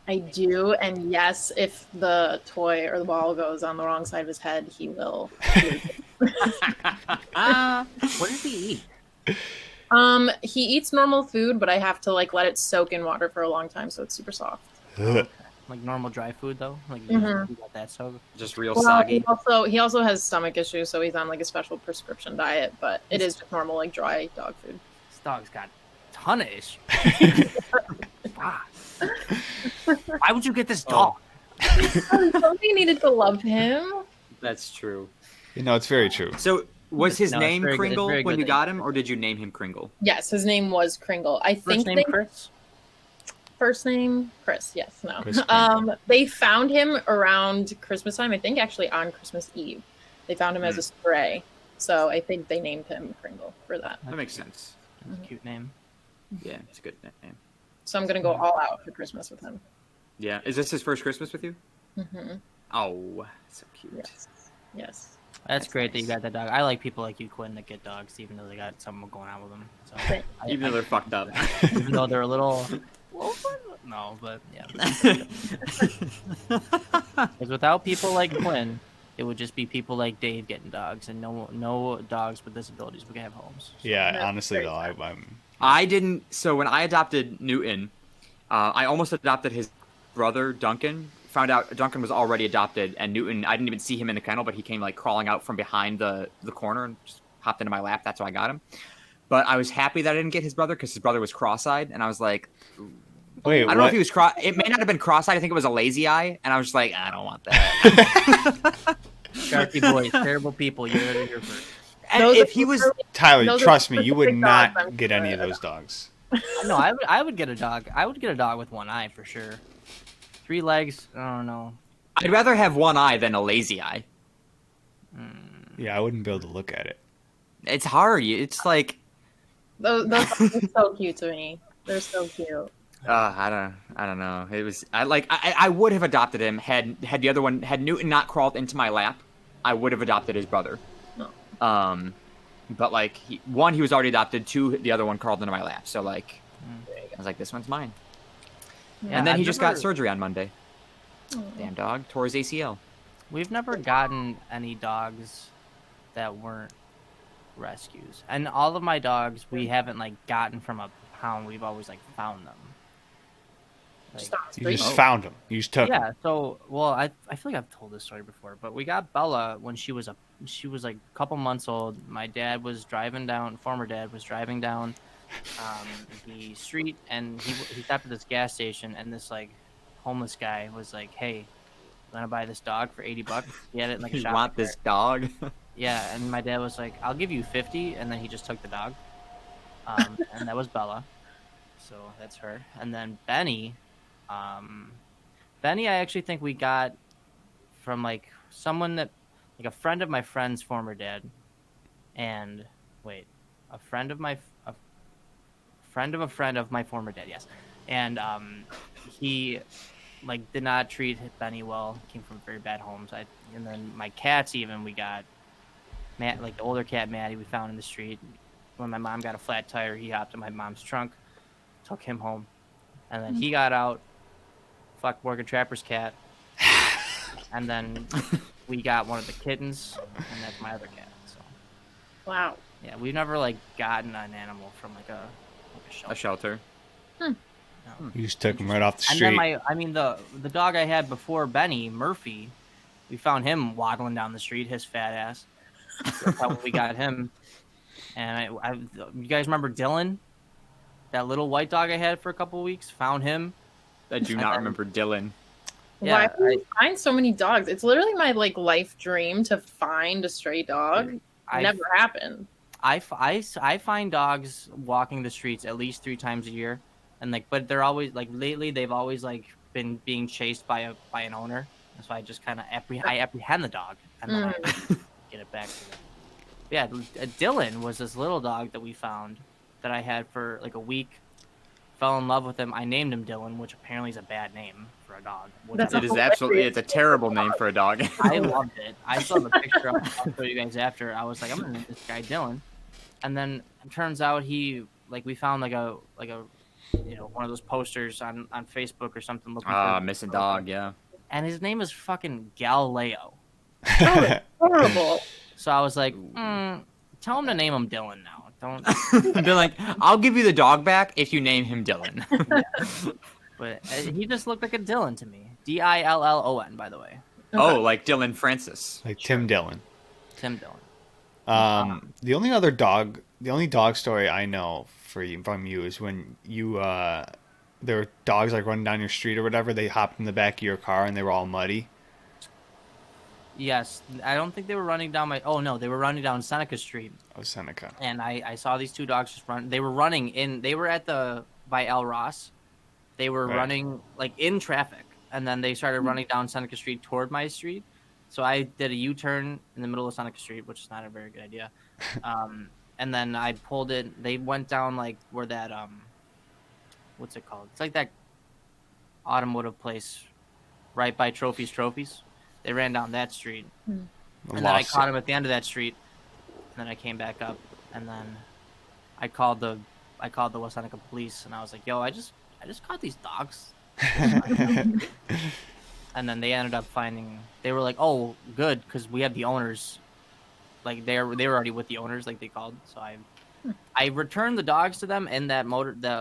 I do, and yes, if the toy or the ball goes on the wrong side of his head, he will. What does he eat? He eats normal food, but I have to like let it soak in water for a long time, so it's super soft. Like normal dry food though? Like Mhm. you got that so Just real Well, soggy. he also has stomach issues, so he's on like a special prescription diet, but it is just normal like dry dog food. this dog's got a ton of issues. Wow. Why would you get this dog? Somebody needed to love him. That's true. you know, it's very true. So was his No, it's name very good. It's Kringle very when good you that got him, or did you name him Kringle? Yes, his name was Kringle. I First think name Chris? first name Chris. Yes, no. Chris Kringle. They found him around Christmas time. I think actually on Christmas Eve. They found him as a stray, so I think they named him Kringle for that. That makes sense. That's a cute name. Yeah, it's a good name. So I'm gonna go all out for Christmas with him. Yeah, is this his first Christmas with you? Hmm Oh, so cute. Yes, yes. That's That's great that nice. you got that dog. I like people like you, Quinn, that get dogs, even though they got something going on with them. So, Even though they're fucked up. even though they're a little. No, but yeah. Because without people like Quinn, it would just be people like Dave getting dogs, and no dogs with disabilities would have homes. Yeah, That's honestly very though, sad. I'm. I didn't. So when I adopted Newton, I almost adopted his brother Duncan. Found out Duncan was already adopted, and Newton. I didn't even see him in the kennel, but he came like crawling out from behind the corner and just hopped into my lap. That's how I got him. But I was happy that I didn't get his brother because his brother was cross-eyed, and I was like, Wait, I don't know if he was It may not have been cross-eyed. I think it was a lazy eye, and I was just like, I don't want that. Sharky boys, terrible people. You heard it here first. And Those if are he was, really- Tyler, those are trust me, you would specific dogs not I'm get any of sure. those dogs. No, I would get a dog. I would get a dog with one eye for sure. 3 legs, I don't know. I'd rather have one eye than a lazy eye. Yeah, I wouldn't be able to look at it. It's hard. It's like, Those dogs are so cute to me. They're so cute. I don't know. It was I would have adopted him had the other one had Newton not crawled into my lap. I would have adopted his brother. No. But like he was already adopted. 2, the other one crawled into my lap. So like, There you I was like, this one's mine. Yeah, And then I've he just got never- surgery on Monday. go. Damn dog, tore his ACL. We've never gotten any dogs that weren't rescues. And all of my dogs we haven't like gotten from a pound. We've always like found them. Like, Just on the You street. just found them. You just took them. yeah, so well I feel like I've told this story before, but we got Bella when she was like a couple months old. My dad was driving down, former dad was driving down the street, and he stopped at this gas station, and this like homeless guy was like, "Hey, wanna buy this dog for $80?" He had it in like a You shopping want this cart. dog? Yeah, and my dad was like, "I'll give you 50," and then he just took the dog. And that was Bella, so that's her. And then Benny, I actually think we got from like someone that like a friend of my friend's former dad, and a friend of my a friend of a friend of my former dad, yes, and he like did not treat Benny well. Came from very bad homes. And then my cats even we got Matt, like the older cat Matty, we found in the street. When my mom got a flat tire, he hopped in my mom's trunk, took him home, and then he got out, fucked Morgan Trapper's cat, and then we got one of the kittens, and that's my other cat. So Wow. yeah, we've never like gotten an animal from like a shelter. A shelter. No. You just took him right off the And street. then the dog I had before Benny, Murphy, we found him waddling down the street, his fat ass. That's how we got him. And you guys remember Dylan? That little white dog I had for a couple of weeks? Found him. I do not remember Dylan. Yeah, Why do you find so many dogs? It's literally my like life dream to find a stray dog. Never happened. I find dogs walking the streets at least 3 times a year, and like, but they're always like lately they've always like been being chased by an owner. So I just kind of apprehend the dog and then I get it back to them. Yeah, Dylan was this little dog that we found that I had for like a week. Fell in love with him. I named him Dylan, which apparently is a bad name for a dog. It is absolutely. It's a terrible name for a dog. I loved it. I saw the picture. I'll show you guys after. I was like, I'm gonna name this guy Dylan. And then it turns out we found like a one of those posters on Facebook or something looking for missing dog, yeah. And his name is fucking Galileo. Oh, horrible. So I was like, tell him to name him Dylan now. Don't. I'd be like, I'll give you the dog back if you name him Dylan. But he just looked like a Dylan to me. Dillon, by the way. Oh, like Dylan Francis. Like Tim Dillon. Tim Dillon. The only dog story I know from you is when you there were dogs like running down your street or whatever. They hopped in the back of your car and they were all muddy. Yes, I don't think they were running down my. Oh no, they were running down Seneca Street. Oh, Seneca. And I saw these 2 dogs just run. They were running in. They were by El Ross. They were running like in traffic, and then they started running down Seneca Street toward my street. So I did a U-turn in the middle of Seneca Street, which is not a very good idea. And then I pulled it. They went down like where that what's it called? It's like that automotive place right by Trophies. They ran down that street, and then I caught him at the end of that street. And then I came back up, and then I called the West Seneca police, and I was like, "Yo, I just caught these dogs." And then they ended up finding. They were like, "Oh, good, because we have the owners. Like they were already with the owners, like they called." So I returned the dogs to them in the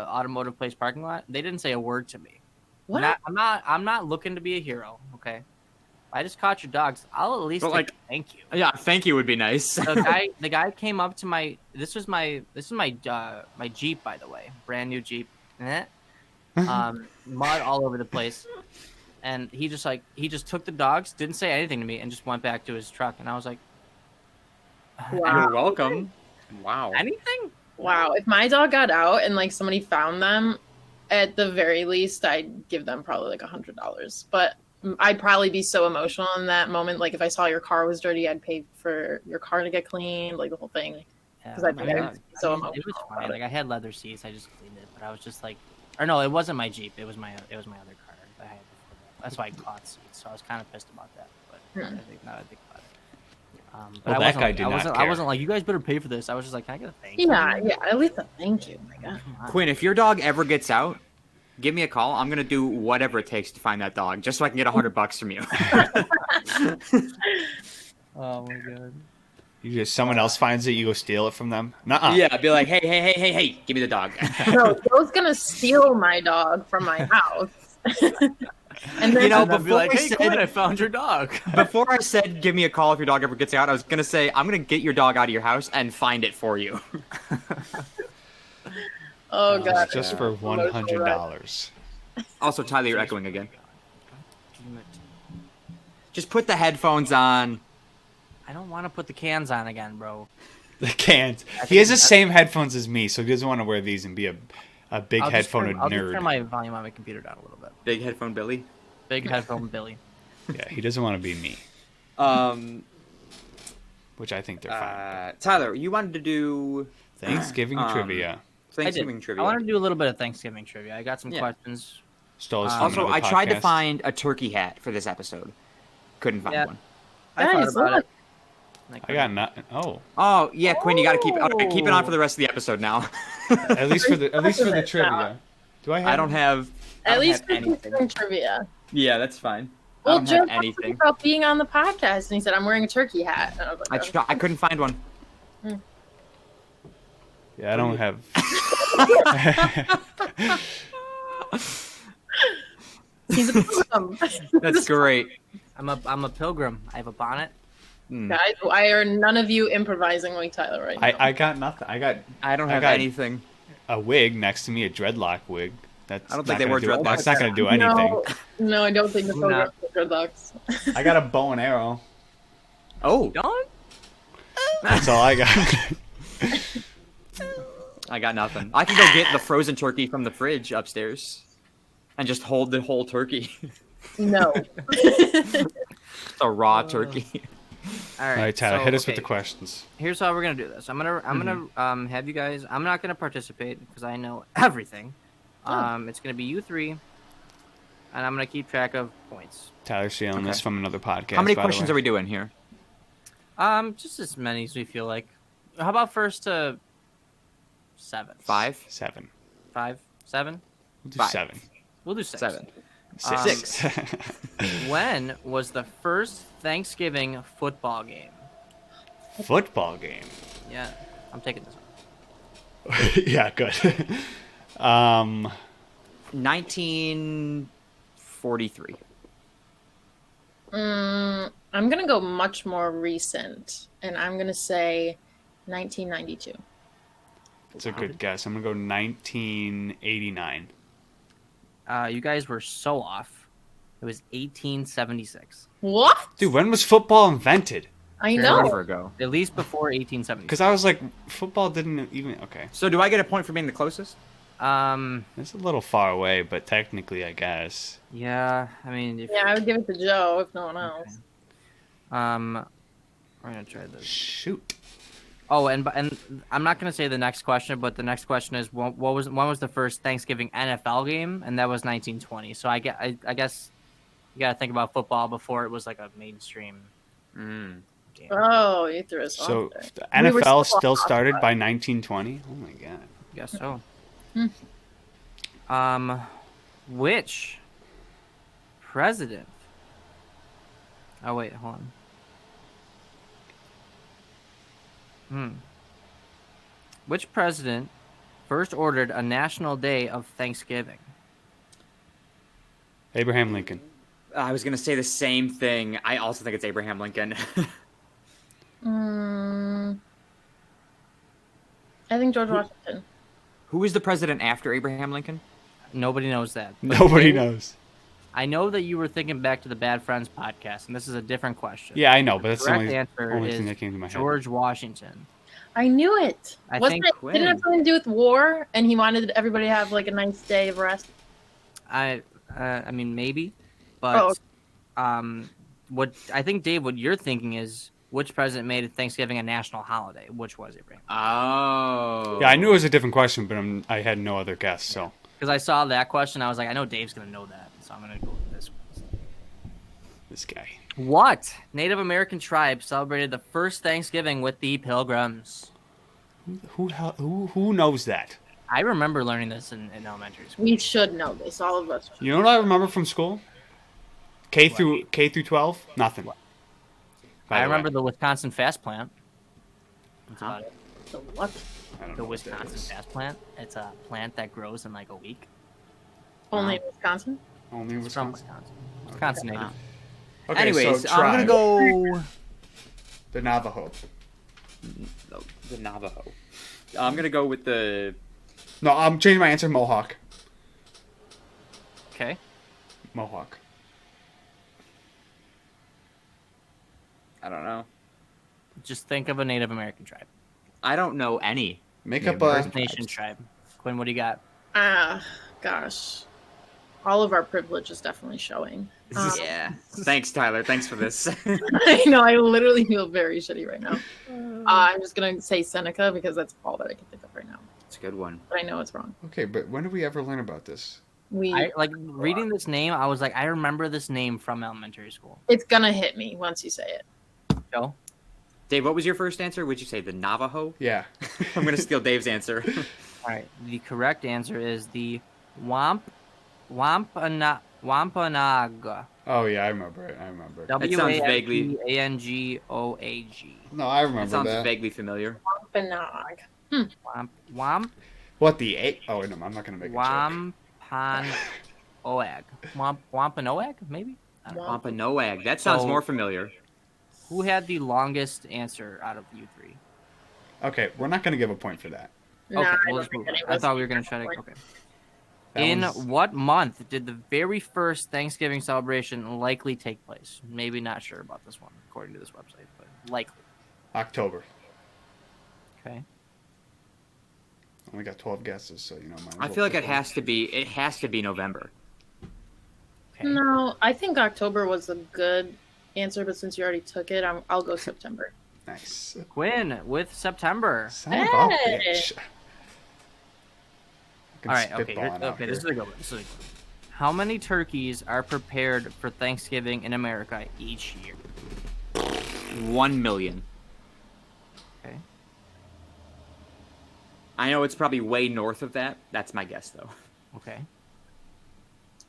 automotive place parking lot. They didn't say a word to me. What? I'm not looking to be a hero. Okay, I just caught your dogs. I'll at least thank you. Yeah, thank you would be nice. The guy came up to my. This is my Jeep, by the way, brand new Jeep. Mud all over the place, and he just took the dogs, didn't say anything to me, and just went back to his truck. And I was like, Wow. You're welcome. Wow. anything? Wow. If my dog got out and like somebody found them, at the very least, I'd give them probably like $100. But I'd probably be so emotional in that moment. Like if I saw your car was dirty, I'd pay for your car to get cleaned, like the whole thing. Because I'd be so emotional. It was fine. Like I had leather seats, I just cleaned it, but I was just like, or no, it wasn't my Jeep. It was my other car that I had before that. That's why I caught seats. So I was kind of pissed about that. But now that I think about it. But Well, that guy did not care. I wasn't like, you guys better pay for this. I was just like, can I get a thank you? Yeah, at least a thank you. My God. Quinn, if your dog ever gets out, give me a call. I'm gonna do whatever it takes to find that dog, just so I can get $100 from you. Oh my God. Someone else finds it, you go steal it from them. Nuh-uh. Yeah, I'd be like, hey, give me the dog. No, Joe's gonna steal my dog from my house. And then before I said, Quinn, I found your dog. before I said, give me a call if your dog ever gets out, I was gonna say, I'm gonna get your dog out of your house and find it for you. oh God. Just for $100. Also, Tyler, you're echoing again. Just put the headphones on. I don't want to put the cans on again, bro. The cans. He has the same headphones as me, so he doesn't want to wear these and be a big headphone I'll just nerd. turn my volume on my computer down a little bit. Big headphone Billy. Big headphone Billy. Yeah, he doesn't want to be me, Um, which I think they're fine. Tyler, you wanted to do Thanksgiving trivia. Thanksgiving trivia. I want to do a little bit of Thanksgiving trivia. I got some questions. Stole us from Also, another I tried to podcast. find a turkey hat for this episode. Couldn't find one. I thought Guys, about look. it. I got nothing. Oh, Oh yeah, Quinn, you got to keep it. Okay, keep it on for the rest of the episode now. at least for the trivia. Do I have? I don't have. I At don't least have for anything. Thanksgiving trivia. Yeah, that's fine. I Well, don't Joe have talked anything. about being on the podcast, and he said, "I'm wearing a turkey hat." And I was like, I couldn't find one. Yeah, I don't have. "He's a pilgrim." That's great. I'm a pilgrim. I have a bonnet. Guys, why are none of you improvising like Tyler right now? I got nothing. I don't have got- anything. A wig next to me, a dreadlock wig. That's I don't not think they gonna wear do- dreadlocks. That's not going to do anything. No, I don't think the Who pilgrim not? are dreadlocks. I got a bow and arrow. Oh, Don't. That's all I got. I got nothing. I can go get the frozen turkey from the fridge upstairs, and just hold the whole turkey. No. It's a raw turkey. All All right, right, Tyler, so, hit us with okay, the questions. Here's how we're gonna do this. I'm gonna have you guys. I'm not gonna participate because I know everything. It's gonna be you three, and I'm gonna keep track of points. Tyler's stealing this Okay. from another podcast. How many by the questions way. are we doing here? Just as many as we feel like. How about first to 7? 5, 7. 5, 7. We'll do 5. 7. We'll do 6. 7, 6. When was the first Thanksgiving football game? Football game. Yeah, I'm taking this one. Yeah, good. 1943. I'm gonna go much more recent, and I'm gonna say 1992. That's a good guess. I'm going to go 1989. You guys were so off. It was 1876. What? Dude, when was football invented? I Forever know. ago. At least before 1876. Because I was like, football didn't even... Okay. So do I get a point for being the closest? It's a little far away, but technically, I guess. Yeah, I mean, if, Yeah, I would give it to Joe if no one else. we're gonna try this. Shoot. Oh, and I'm not gonna say the next question, but the next question is when was the first Thanksgiving NFL game, and that was 1920. So I guess you gotta think about football before it was like a mainstream game. Oh, you threw us So, off there. the We were NFL still still off started that. by 1920? Oh, my God. I guess so. Which president? Oh wait, hold on. Which president first ordered a national day of Thanksgiving? Abraham Lincoln. I was going to say the same thing. I also think it's Abraham Lincoln. I think George Washington. Who was the president after Abraham Lincoln? Nobody knows that. But Nobody Dave, knows. I know that you were thinking back to the Bad Friends podcast, and this is a different question. Yeah, I know, but that's the Correct only answer thing is that came to my head. George Washington. I knew it. I Wasn't think it? Quinn. Didn't it have something to do with war? And he wanted everybody to have like a nice day of rest. I mean maybe, but what I think, Dave, what you're thinking is which president made Thanksgiving a national holiday? Which was Abraham? Oh. Yeah, I knew it was a different question, but I had no other guess, so. Because I saw that question, I was like, I know Dave's gonna know that, so I'm gonna go with this one. This guy. What Native American tribe celebrated the first Thanksgiving with the Pilgrims? Who knows that? I remember learning this in elementary school. We should know this, all of us. You know what I remember from school? K through 12? Nothing. By I the way. remember the Wisconsin Fast Plant. That's about it. So what? I don't The know what that Wisconsin is. Fast Plant. It's a plant that grows in like a week. Only in Wisconsin? Only in It's from Wisconsin. Wisconsin. Wisconsin native. Okay, Anyways, so I'm going to tribe. go... The Navajo. No, the Navajo. I'm going to go with the... No, I'm changing my answer. Mohawk. Okay. Mohawk. I don't know. Just think of a Native American tribe. I don't know any. Make Native up a. American First Nation tribe. Quinn, what do you got? Ah, gosh. All of our privilege is definitely showing. Yeah. Thanks, Tyler. Thanks for this. I know. I literally feel very shitty right now. I'm just gonna say Seneca because that's all that I can think of right now. It's a good one. But I know it's wrong. Okay, but when did we ever learn about this? I like reading this name. I was like, I remember this name from elementary school. It's gonna hit me once you say it. Joe? Dave, what was your first answer? Would you say the Navajo? Yeah. I'm gonna steal Dave's answer. All right. The correct answer is the Wampanoag. Oh yeah, I remember it. I remember. That sounds vaguely- Wampanoag. No, I That remember sounds that. vaguely familiar. Wampanoag. What the eight? Oh no, I'm not gonna make a joke. Wampanoag, maybe? I don't know. Wampanoag. That sounds So- more familiar. Who had the longest answer out of you three? Okay, we're not gonna give a point for that. Nah, Okay, I we'll don't just think move on. any of I us thought we were can going to try to... point. Okay. That In one's- what month did the very first Thanksgiving celebration likely take place? Maybe not sure about this one, according to this website, but likely. October. Okay. Only got 12 guesses, so you know. Might as I well feel like pick it one. has to be. It has to be November. Okay. No, I think October was a good answer, but since you already took it, I'll go September. Nice. Quinn with September. Son of a Hey! bitch. All right. Okay. This is a good one. This is a good one. How many turkeys are prepared for Thanksgiving in America each year? 1 million. Okay. I know it's probably way north of that. That's my guess, though. Okay.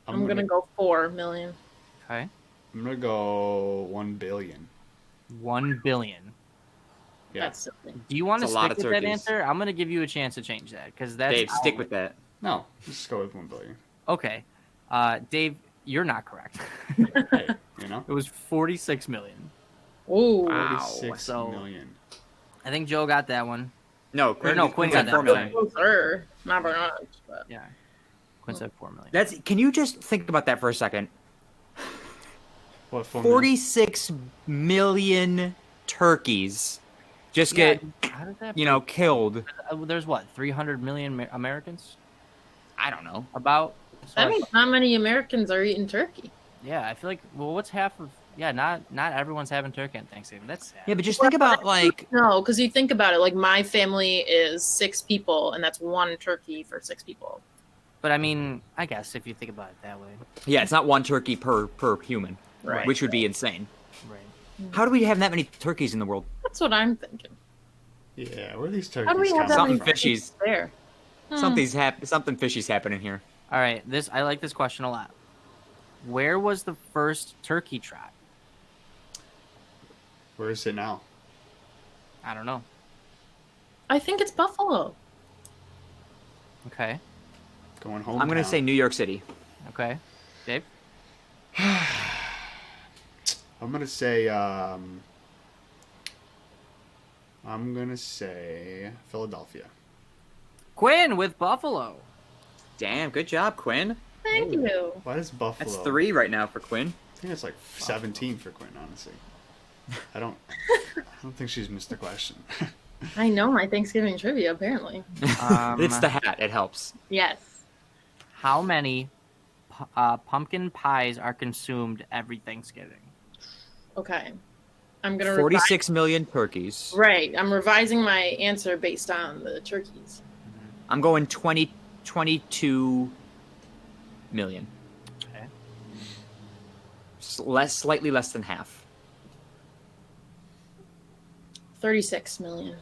I'm gonna go 4 million. Okay. I'm gonna go 1 billion. 1 billion. Yeah. That's silly. Do you want to It's a lot stick of with that turkeys. answer? I'm going to give you a chance to change that because that's Dave, stick with that. No, let's go with 1 billion. Okay. Dave, you're not correct. Hey, you know. It was 46 million. Ooh. Wow. 46 So- million. I think Joe got that one. No, Quinn, Quinn got got 4 that. million. Closer. Not very much, but Yeah. Quinn said 4 million. That's. Can you just think about that for a second? What? 4 million? 46 million turkeys just Yeah, get, how did that killed. There's what, 300 million Americans? I don't know. About? So that means not many Americans are eating turkey. yeah, I feel like, well, what's half of, not everyone's having turkey on Thanksgiving. That's sad. Yeah, but just think about No, because you think about it, like my family is 6 people, and that's 1 turkey for 6 people. But I mean, I guess if you think about it that way. yeah, it's not 1 turkey per human, Right. which would be insane. Right. How do we have that many turkeys in the world? That's what I'm thinking. Yeah, where are these turkeys How do we have coming that Something many fishy's turkeys there? something fishy's happening here. All right, I like this question a lot. Where was the first turkey trot? Where is it now? I don't know. I think it's Buffalo. Okay. Going home. I'm gonna say New York City. Okay. Dave? I'm gonna say. I'm gonna say Philadelphia. Quinn with Buffalo. Damn, good job, Quinn. Thank you. Why is Buffalo? That's 3 right now for Quinn. I think it's like 17 for Quinn. Honestly, I don't think she's missed the question. I know my Thanksgiving trivia, apparently. It's the hat. It helps. Yes. How many pumpkin pies are consumed every Thanksgiving? Okay. I'm going to 46 million turkeys. Right. I'm revising my answer based on the turkeys. I'm going 22 million. Okay. Slightly less than half. 36 million.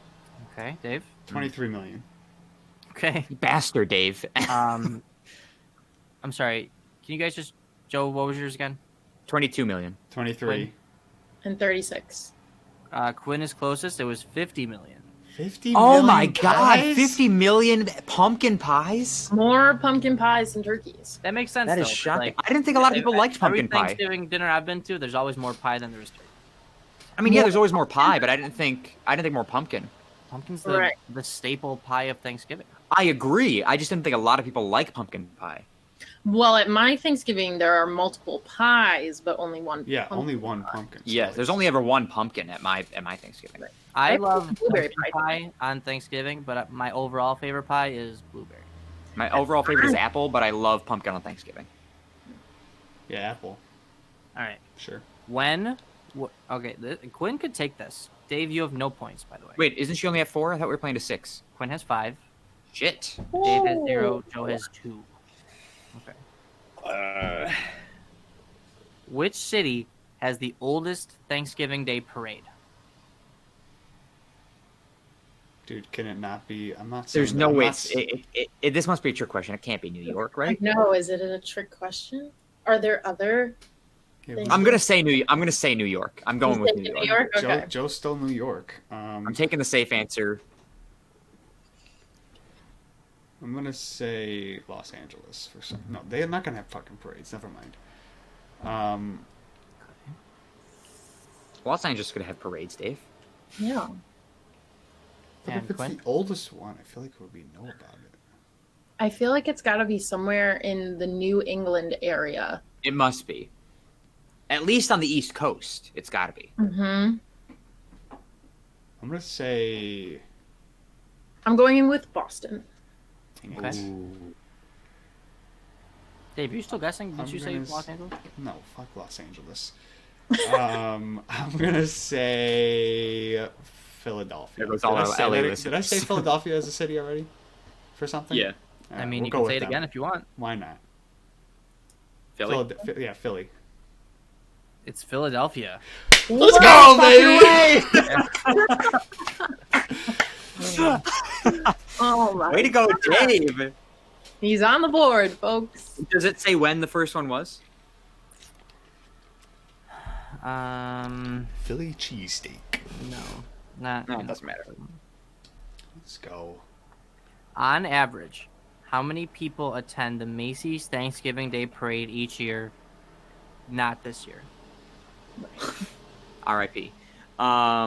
Okay, Dave? 23 million. Okay. You bastard, Dave. I'm sorry. Can you guys just... Joe, what was yours again? 22 million. 23. And 36. Quinn is closest. It was 50 million. 50 Oh million my god, pies? 50 million pumpkin pies? More pumpkin pies than turkeys. That makes sense, That is though, 'cause, shocking. like, I didn't think a lot of people liked pumpkin every pie. Thanksgiving dinner I've been to, there's always more pie than there is turkey. I mean, yeah, there's always more pie, but I didn't think more pumpkin. Pumpkin's Right. the staple pie of Thanksgiving. I agree. I just didn't think a lot of people like pumpkin pie. Well, at my Thanksgiving, there are multiple pies, but only one. Yeah, pumpkin only one pie. pumpkin. Yes, there's only ever one pumpkin at my Thanksgiving. Right. I I love like blueberry pumpkin pie. pie on Thanksgiving, but my overall favorite pie is blueberry. My overall favorite is apple, but I love pumpkin on Thanksgiving. Yeah, apple. All right. Sure. Okay, Quinn could take this. Dave, you have no points, by the way. Wait, isn't she only at 4? I thought we were playing to 6. Quinn has 5. Shit. Dave has 0. Joe has 2. Okay. Which city has the oldest Thanksgiving Day parade? Dude, can it not be? I'm not. There's saying no that. I'm way. not This must be a trick question. It can't be New York, right? No, is it a trick question? Are there other? Yeah, things? I'm gonna say New York. I'm going with New York. Okay. Joe's still New York. I'm taking the safe answer. I'm gonna say Los Angeles for some. No, they're not gonna have fucking parades. Never mind. Los Angeles could have parades, Dave. Yeah. But And if it's Quinn? the oldest one, I feel like we would know about it. I feel like it's got to be somewhere in the New England area. It must be. At least on the East Coast, it's got to be. Mm-hmm. I'm gonna say. I'm going in with Boston. Okay. Dave, are you still guessing? Did I'm you say gonna Los Angeles? No, fuck Los Angeles. I'm gonna say Philadelphia. There goes all our LA Did I say listeners. Philadelphia as a city already? For something? Yeah. I mean, we'll you go can with say it them. again if you want. Why not? Philly. Yeah, Philly. It's Philadelphia. Let's go, baby! Oh my! Way to go, Dave! He's on the board, folks. Does it say when the first one was? Philly cheesesteak. No, not. No, it doesn't matter. Let's go. On average, how many people attend the Macy's Thanksgiving Day Parade each year? Not this year. R.I.P. How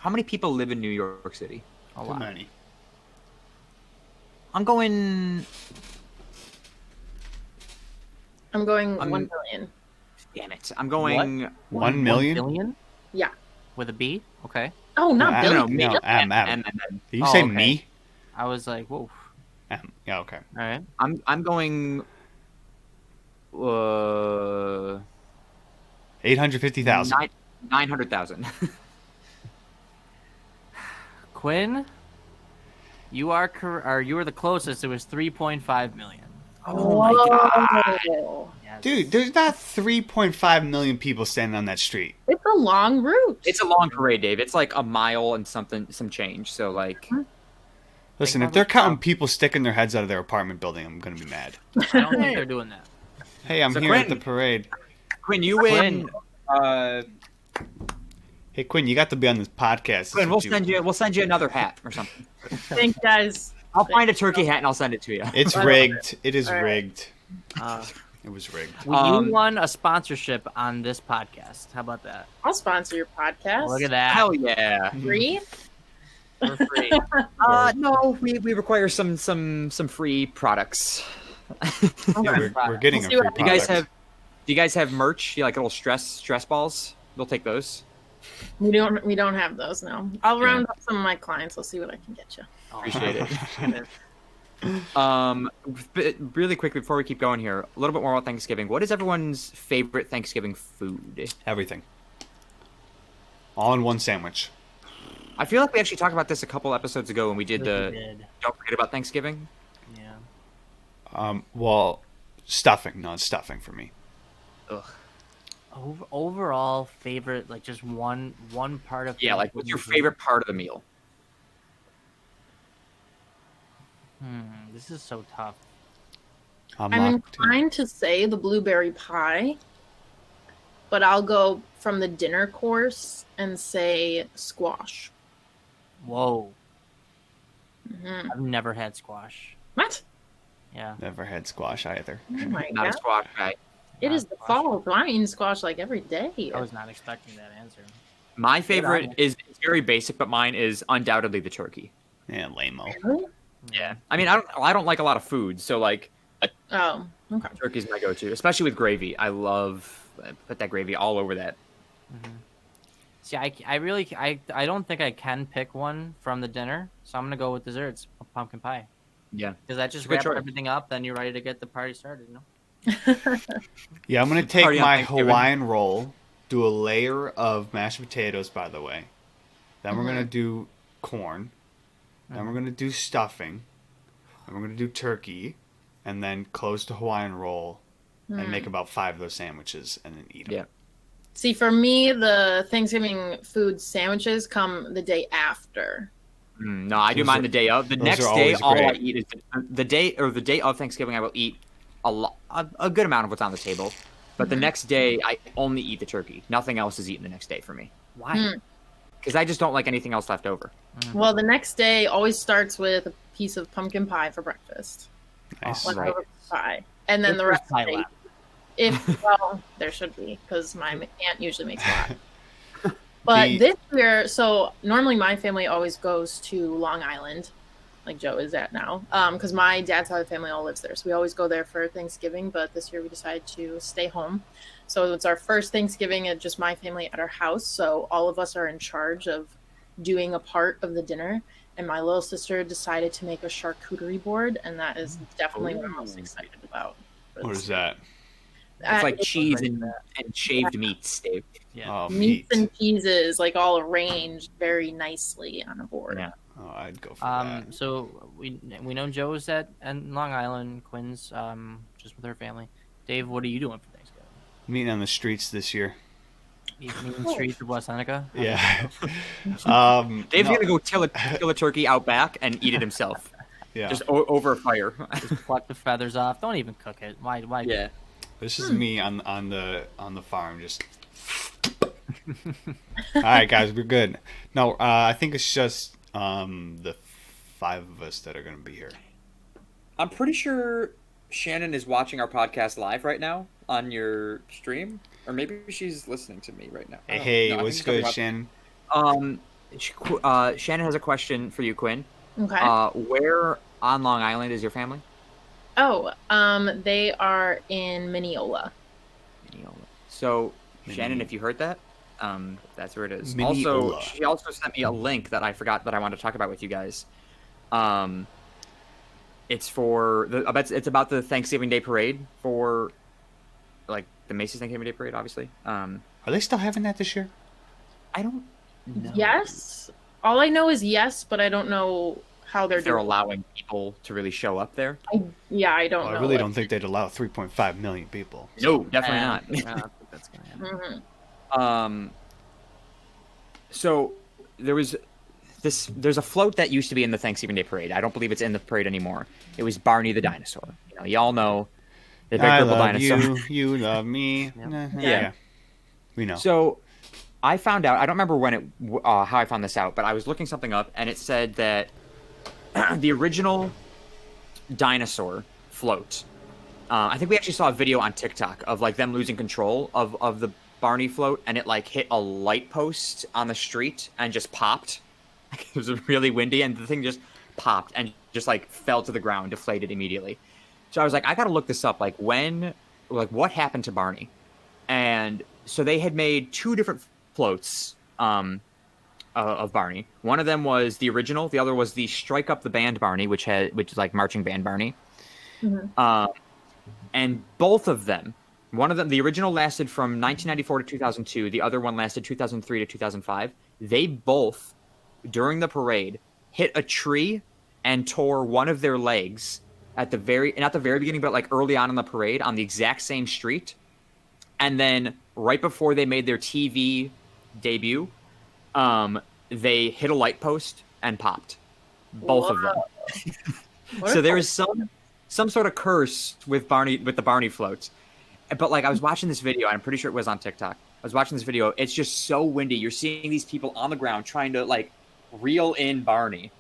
many people live in New York City? A Too lot. many. I'm going. I'm going I'm- 1 million. Damn it! I'm going. 1 million? 1 billion? Yeah. With a B? Okay. Oh, not No, billion. no, M. M. M. Did you Oh, say okay. me? I was like, whoa. Yeah, okay. All right. I'm going. 850,000. 900,000. Quinn, you are you were the closest. It was 3.5 million. Oh my god! Whoa. Yes. Dude, there's not 3.5 million people standing on that street. It's a long route. It's a long parade, Dave. It's like a mile and some change. So like, Listen, Think if they're about counting people sticking their heads out of their apartment building, I'm gonna be mad. I don't think they're doing that. Hey, I'm So here at Quinn- the parade. Quinn, you win. Hey, Quinn, you got to be on this podcast. Quinn, we'll send you another hat or something. Thanks, guys. I'll find a turkey hat and I'll send it to you. It's rigged. It is All right. rigged. Uh, It was rigged. you won a sponsorship on this podcast. How about that? I'll sponsor your podcast. Look at that. Hell yeah! Free? For free. No, we require some free products. Yeah, we're getting We'll a see free what Do you guys product. have? Do you guys have merch? You like little stress balls? We'll take those. We don't have those now. I'll Yeah. round up some of my clients. I'll see what I can get you. Appreciate it. Really quickly before we keep going here, a little bit more about Thanksgiving. What is everyone's favorite Thanksgiving food? Everything. All in one sandwich. I feel like we actually talked about this a couple episodes ago when we did Really the did. Don't Forget About Thanksgiving. Yeah. Well, stuffing. No, it's stuffing for me. Ugh. Overall favorite, like just one part of. Yeah, like what's your Thanksgiving favorite part of the meal? food? This is so tough. I'm locked in. inclined to say the blueberry pie, but I'll go from the dinner course and say squash. Whoa. Mhm. I've never had squash. What? Yeah. Never had squash either. Oh my Not a god! squash guy. It Not is the squash. fall, so I'm eating squash like every day. I was not expecting that answer. My favorite on is it's very basic, but mine is undoubtedly the turkey. Yeah, lame-o. Really? Yeah, I mean, I don't like a lot of food, so like Oh, okay. turkey's my go-to, especially with gravy. I love put that gravy all over that. See, I really I don't think I can pick one from the dinner, so I'm gonna go with desserts. Pumpkin pie. Yeah. Does that just It's a good wrap choice. everything up? Then you're ready to get the party started, you know? Yeah, I'm gonna take Party on my Thanksgiving. Hawaiian roll, do a layer of mashed potatoes, by the way. Then we're gonna do corn. Then we're gonna do stuffing. Then we're gonna do turkey, and then close the Hawaiian roll, and make about 5 of those sandwiches, and then eat them. Yeah. See, for me, the Thanksgiving food sandwiches come the day after. No, I do Those mine are- the day of. The those next are day, always all I great. eat is the day of Thanksgiving. I will eat a good amount of what's on the table, but the next day I only eat the turkey. Nothing else is eaten the next day for me. Why? Because I just don't like anything else left over. Well, the next day always starts with a piece of pumpkin pie for breakfast. Nice. Right. Leftover pie. And then the There's rest pie of the day, left. well, there should be, because my aunt usually makes a lot. But The- this year, so normally my family always goes to Long Island, like Joe is at now, because my dad's side of the family all lives there. So we always go there for Thanksgiving, but this year we decided to stay home. So it's our first Thanksgiving at just my family at our house. So all of us are in charge of doing a part of the dinner. And my little sister decided to make a charcuterie board, and that is definitely what I'm most excited about. What is that? It's like It's cheese and shaved meats, Dave. Yeah. Oh, meats meat. and cheeses, like all arranged very nicely on a board. Yeah. Oh, I'd go for that. So we know Joe's at Long Island, Quinn's just with her family. Dave, what are you doing for Thanksgiving? Meeting on the streets this year. Eating in the streets of West Seneca? Yeah. Dave's no, gonna go kill a turkey out back and eat it himself, Yeah. just over a fire. Just pluck the feathers off. Don't even cook it. Why? Yeah. This is me on the farm, just. All right, guys, we're good. No, I think it's just the 5 of us that are gonna be here. I'm pretty sure Shannon is watching our podcast live right now on your stream, or maybe she's listening to me right now. Hey, No, I what's think she's good, Shannon? Shannon has a question for you, Quinn. Okay. Where on Long Island is your family? They are in Mineola. So, Shannon, Mineola. if you heard that, that's where it is. Mineola. Also, she also sent me a link that I forgot that I wanted to talk about with you guys. It's it's about the Thanksgiving Day parade for, like, the Macy's Thanksgiving Day parade, obviously. Are they still having that this year? I don't know. Yes. All I know is yes, but I don't know how they're If they're doing. allowing people to really show up there. I don't Well, know. I really don't think they'd allow 3.5 million people. No, definitely not. I don't think that's gonna happen. Mhm. So there's a float that used to be in the Thanksgiving Day parade. I don't believe it's in the parade anymore. It was Barney the dinosaur. Y'all know the big I purple love dinosaur. you, you love me. Yeah. Yeah. We know. So I found out. I don't remember how I found this out, but I was looking something up, and it said that the original dinosaur float. I think we actually saw a video on TikTok of like them losing control of the Barney float, and it like hit a light post on the street and just popped. It was really windy, and the thing just popped and just like fell to the ground, deflated immediately. So I was like, I gotta look this up. Like what happened to Barney? And so they had made 2 different floats of Barney. One of them was the original. The other was the Strike Up the Band Barney, which is like marching band Barney. And both of them, one of them, the original lasted from 1994 to 2002. The other one lasted 2003 to 2005. They both, during the parade, hit a tree and tore one of their legs not the very beginning, but like early on in the parade on the exact same street. And then right before they made their TV debut, they hit a light post and popped. Both of them. So there is some sort of curse with the Barney floats. But like I was watching this video, and I'm pretty sure it was on TikTok. I was watching this video. It's just so windy. You're seeing these people on the ground trying to like reel in Barney,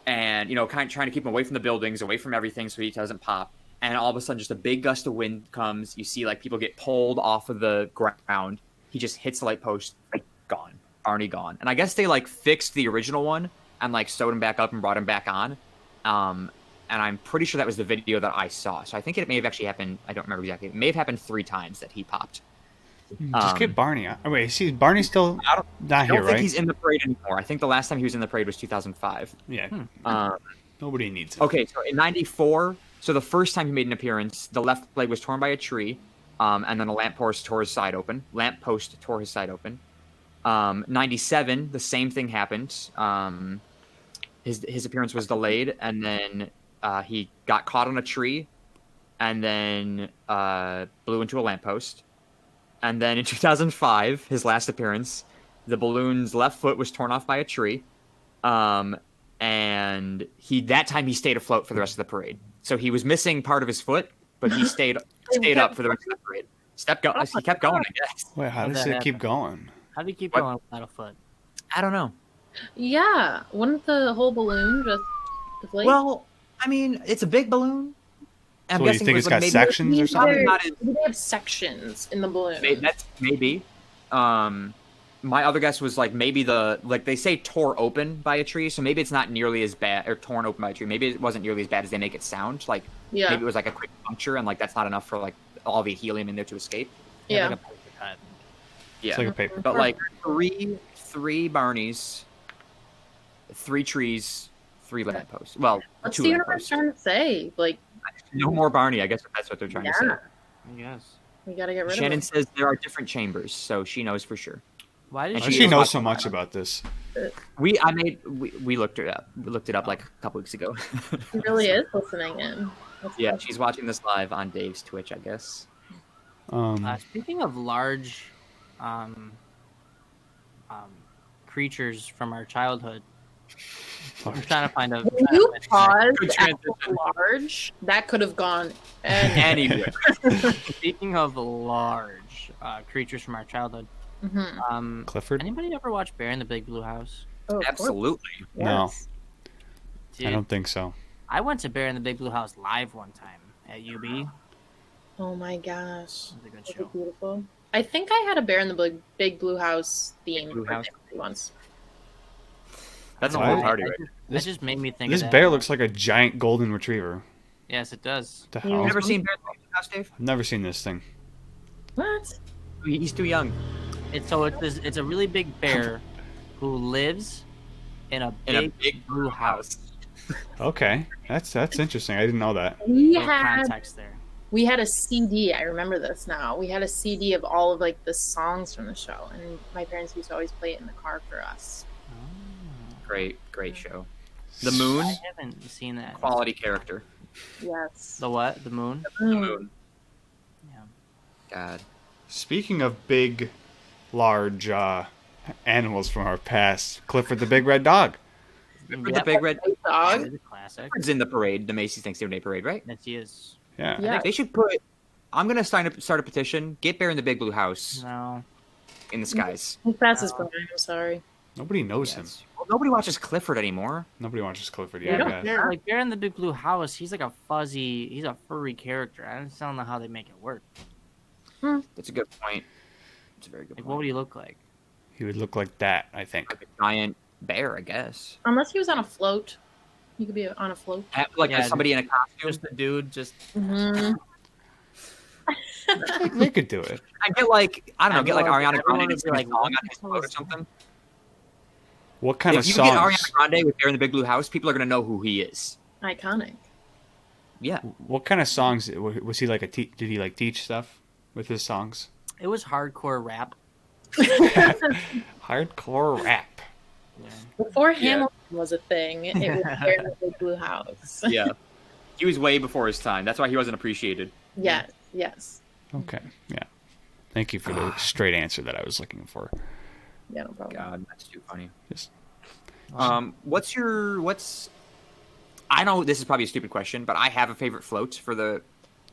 and kind of trying to keep him away from the buildings, away from everything, so he doesn't pop. And all of a sudden, just a big gust of wind comes. You see like people get pulled off of the ground. He just hits the light post, like gone. Barney gone. And I guess they like fixed the original one and like sewed him back up and brought him back on. And I'm pretty sure that was the video that I saw. So I think it may have actually happened. I don't remember exactly. It may have happened 3 times that he popped. Just get Barney out. Oh, wait, see, Barney's still not I don't here, think right? he's in the parade anymore. I think the last time he was in the parade was 2005. Yeah. Nobody needs it. Okay, so in '94, so the first time he made an appearance, the left leg was torn by a tree, and then a lamppost tore his side open. '97, the same thing happened. His appearance was delayed, and then he got caught on a tree, and then blew into a lamppost. And then in 2005, his last appearance, the balloon's left foot was torn off by a tree, and that time he stayed afloat for the rest of the parade. So he was missing part of his foot, but he stayed up for the rest of the parade. He kept going, I guess. Wait, how does it keep going? How do you keep going without a foot? I don't know. Yeah, wouldn't the whole balloon just deflate? Well, I mean, it's a big balloon. So you think it's got sections or something? They have sections in the balloon. Maybe. My other guess was like maybe they say tore open by a tree, so maybe it's not nearly as bad, or torn open by a tree. Maybe it wasn't nearly as bad as they make it sound. Like maybe it was like a quick puncture, and like that's not enough for like all the helium in there to escape. Yeah. Like a paper cut. Yeah. It's like a paper. But like three Barneys, 3 trees, 3 lampposts. Well, Let's 2 see what I'm lampposts. trying to say. Like, No more Barney. I guess that's what they're trying to say. Yes. we gotta get rid Shannon of says there are different chambers, so she knows for sure. Why did She knows so much about this. We looked it up. We looked it up like a couple weeks ago. it. He really is listening in. That's Yeah, cool. she's watching this live on Dave's Twitch, I guess. Speaking of large creatures from our childhood, I'm trying to find a. When you paused Good at transition. large, that could have gone anywhere. Anyway, Speaking of large creatures from our childhood, Mhm. Clifford? anybody ever watch Bear in the Big Blue House? Oh, of course. absolutely. No. Yes. Dude, I don't think so. I went to Bear in the Big Blue House live one time at UB. Oh my gosh. It was a good Was it show. beautiful? I think I had a Bear in the Big Blue House theme Blue for House? family once. That's a Why? whole party, right? That just made me think This of that. bear looks like a giant golden retriever. Yes, it does. What the You hell? Never seen Bear in the House, Dave? I've never seen this thing. What? He's too young. It's a really big bear who lives in a In a big, big blue house. Okay, that's interesting. I didn't know that. We Little had context there. a CD. I remember this now. We had a CD of all of like the songs from the show, and my parents used to always play it in the car for us. Great show. The Moon, I haven't seen that. quality character. Yes. The what? The moon? The Moon. Yeah. God. Speaking of big, large animals from our past, Clifford the Big Red Dog. Remember the big red Dog. It's a classic. Clifford's in the parade, the Macy's Thanksgiving Day parade, right? Yes, he is. Yeah. I Yeah. think they should put. I'm gonna start a petition. Get Bear in the Big Blue House No. in the skies. He passes by. I'm sorry. Nobody knows him. Yes. Well, nobody watches Clifford anymore. Nobody watches Clifford. Yeah, Yeah, but yeah. Bear in the Big Blue House, he's like a he's a furry character. I just don't know how they make it work. That's a good point. It's a very good Like, point. what would he look like? He would look like that, I think. Like a giant bear, I guess. Unless he was on a float. He could be on a float. Like Yeah, somebody in a costume. Just a dude, just Mm-hmm. They could do it. I get like I don't know. Get like Everyone- Ariana everyone Grande to would sing be a like, song what on the his hell boat or is something. What kind If of you get Ariana songs? Grande with Bear in the Big Blue House, people are gonna know who he is. Iconic. Yeah. What kind of songs was he like? Did he like teach stuff with his songs? it was hardcore rap. Hardcore rap. Yeah. Before Hamilton was a thing, it was Bear in the Big Blue House. Yeah. He was way before his time. That's why he wasn't appreciated. Yes, yes. Okay. Yeah. Thank you for the straight answer that I was looking for. Yeah, no problem. God, that's too funny. Just What's I know this is probably a stupid question, but I have a favorite float for the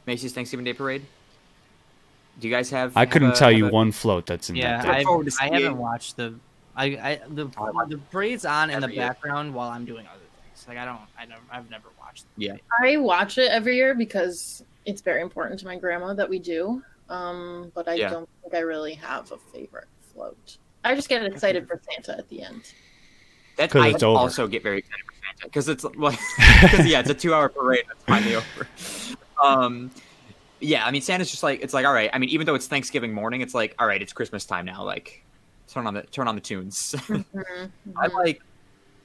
Macy's Thanksgiving Day Parade. Do you guys have? I couldn't tell you have a- one float that's in Yeah, that. look I forward to haven't seeing- watched the the parade's on in the every year. background while I'm doing other things. Like I've never watched. Yeah. I watch it every year because it's very important to my grandma that we do. But I Yeah. don't think I really have a favorite float. I just get excited for Santa at the end. That 'Cause I it's over. also get very excited for Santa because it's like yeah, it's a 2-hour parade that's finally over. Yeah, I mean Santa's just like it's like all right. I mean even though it's Thanksgiving morning, it's like all right, it's Christmas time now. Like turn on the tunes. Mhm, I mhm. like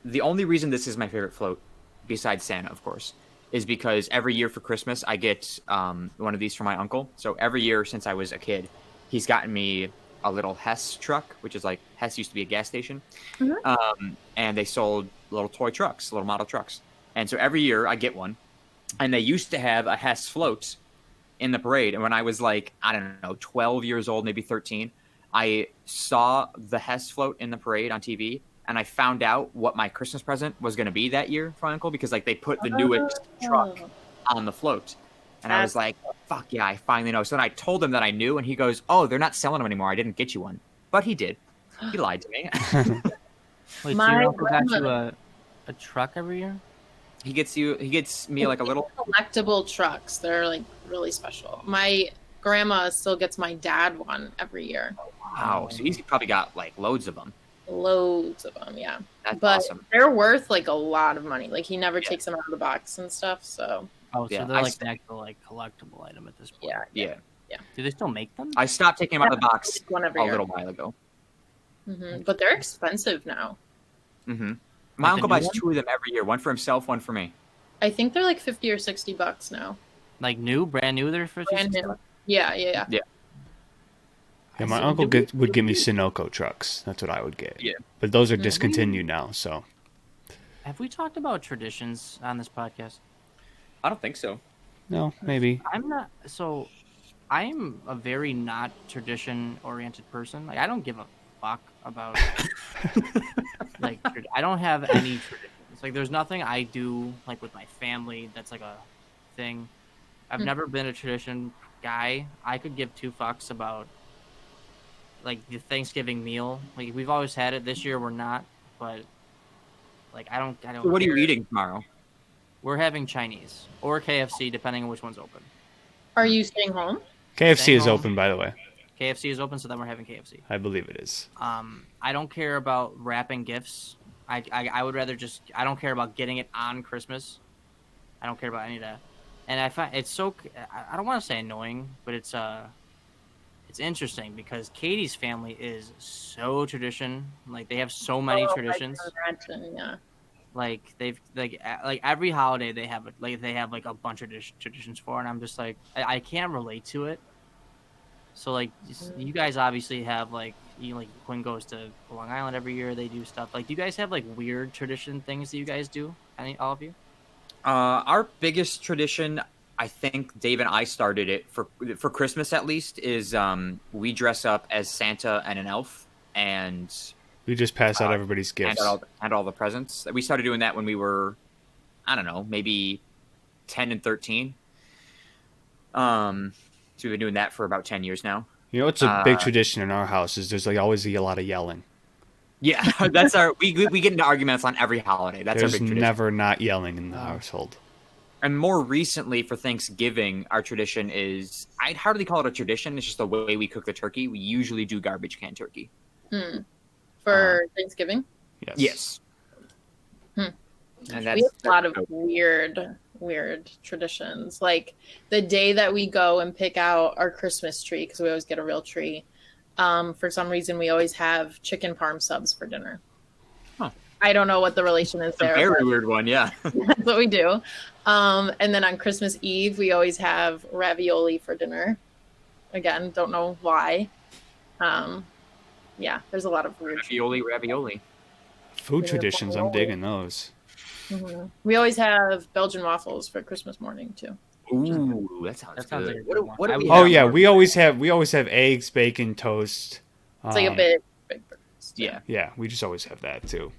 the only reason this is my favorite float besides Santa, of course, is because every year for Christmas I get one of these from my uncle. So every year since I was a kid, he's gotten me a little Hess truck, which is like Hess used to be a gas station, and they sold little toy trucks, little model trucks. And so every year I get one, and they used to have a Hess float in the parade. And when I was like, I don't know, 12 years old, maybe 13, I saw the Hess float in the parade on TV, and I found out what my Christmas present was going to be that year for my uncle, because like they put the newest truck on the float. And I was like, fuck yeah, I finally know. So then I told him that I knew, and he goes, oh, they're not selling them anymore. I didn't get you one. But he did. He lied to me. Wait, so My your uncle got you grandmother- a truck every year? He gets me like a little... collectible trucks. They're like really special. My grandma still gets my dad one every year. Wow. So he's probably got like loads of them. Loads of them, yeah. That's But awesome. they're worth like a lot of money. Like he never takes them out of the box and stuff. So Oh, so Yeah, they're I like st- an actual like collectible item at this point. yeah, Yeah. Do they still make them? I stopped taking him out of the box one every a year. little while ago. But they're expensive now. My Like uncle the new buys one? 2 of them every year. One for himself, one for me. I think they're like $50 or $60 now. Like new, brand new? They're 50 Brand cents? new. Yeah. Yeah, my So uncle did we- would give me Sunoco trucks. That's what I would get. Yeah. But those are discontinued now, so. Have we talked about traditions on this podcast? I don't think so. No, maybe. I'm not. So, I'm a very not tradition-oriented person. Like, I don't give a fuck about. Like, I don't have any traditions. Like, there's nothing I do like with my family that's like a thing. I've never been a tradition guy. I could give 2 fucks about like the Thanksgiving meal. Like, we've always had it. This year we're not, but like I don't. So what are you care. eating tomorrow? We're having Chinese or KFC, depending on which one's open. Are you staying home? KFC Staying is home. open, by the way. KFC is open, so then we're having KFC. I believe it is. I don't care about wrapping gifts. I would rather just. I don't care about getting it on Christmas. I don't care about any of that. And I find it's so. I don't want to say annoying, but it's interesting because Katie's family is so tradition. Like they have so many traditions. I can imagine, yeah. Like they've like every holiday they have like a bunch of traditions for, and I'm just like I can't relate to it. So like you guys obviously have like Quinn goes to Long Island every year. They do stuff like. Do you guys have like weird tradition things that you guys do? All of you? Our biggest tradition, I think Dave and I started it for Christmas at least, is we dress up as Santa and an elf, and We just pass out everybody's gifts. and all the presents. We started doing that when we were, I don't know, maybe 10 and 13. So we've been doing that for about 10 years now. You know, it's a big tradition in our house is there's like always a lot of yelling. Yeah, that's we get into arguments on every holiday. That's There's our big tradition. never not yelling in the household. And more recently, for Thanksgiving, our tradition is, I'd hardly call it a tradition. It's just the way we cook the turkey. We usually do garbage can turkey. For Thanksgiving? Yes. And We have a lot of weird traditions. Like the day that we go and pick out our Christmas tree, because we always get a real tree. For some reason, we always have chicken parm subs for dinner. Huh. I don't know what the relation is a there. very but weird one, yeah. that's what we do. And then on Christmas Eve, we always have ravioli for dinner. Again, don't know why. Yeah, there's a lot of weird. Ravioli. Food traditions, I'm digging those. We always have Belgian waffles for Christmas morning too. Ooh, that sounds like good. a good one. What do we Oh have? yeah, we always have eggs, bacon, toast. It's like a big breakfast. Yeah, Yeah, we just always have that too.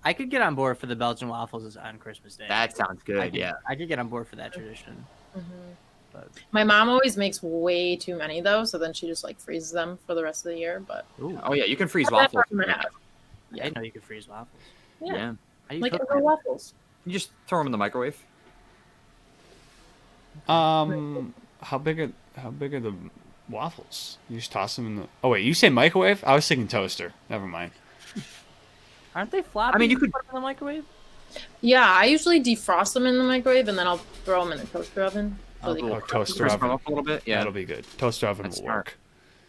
I could get on board for the Belgian waffles on Christmas Day. that sounds good. Yeah. I could get on board for that tradition. But, My mom always makes way too many though, so then she just like freezes them for the rest of the year. But ooh, Oh yeah, you can freeze That's waffles. what I'm gonna have. yeah, I know you could freeze waffles. Yeah, Yeah. How do you like cook Eggo them? waffles. You just throw them in the microwave. How big are the waffles? You just toss them in the. Oh wait, you say microwave? I was thinking toaster. Never mind. Aren't they floppy? I mean, you could- put them in the microwave. Yeah, I usually defrost them in the microwave and then I'll throw them in the toaster oven. So they cool. go Or toaster Crisp them oven. up a little bit. Yeah. That'll be good. Toaster oven That's will smart. work.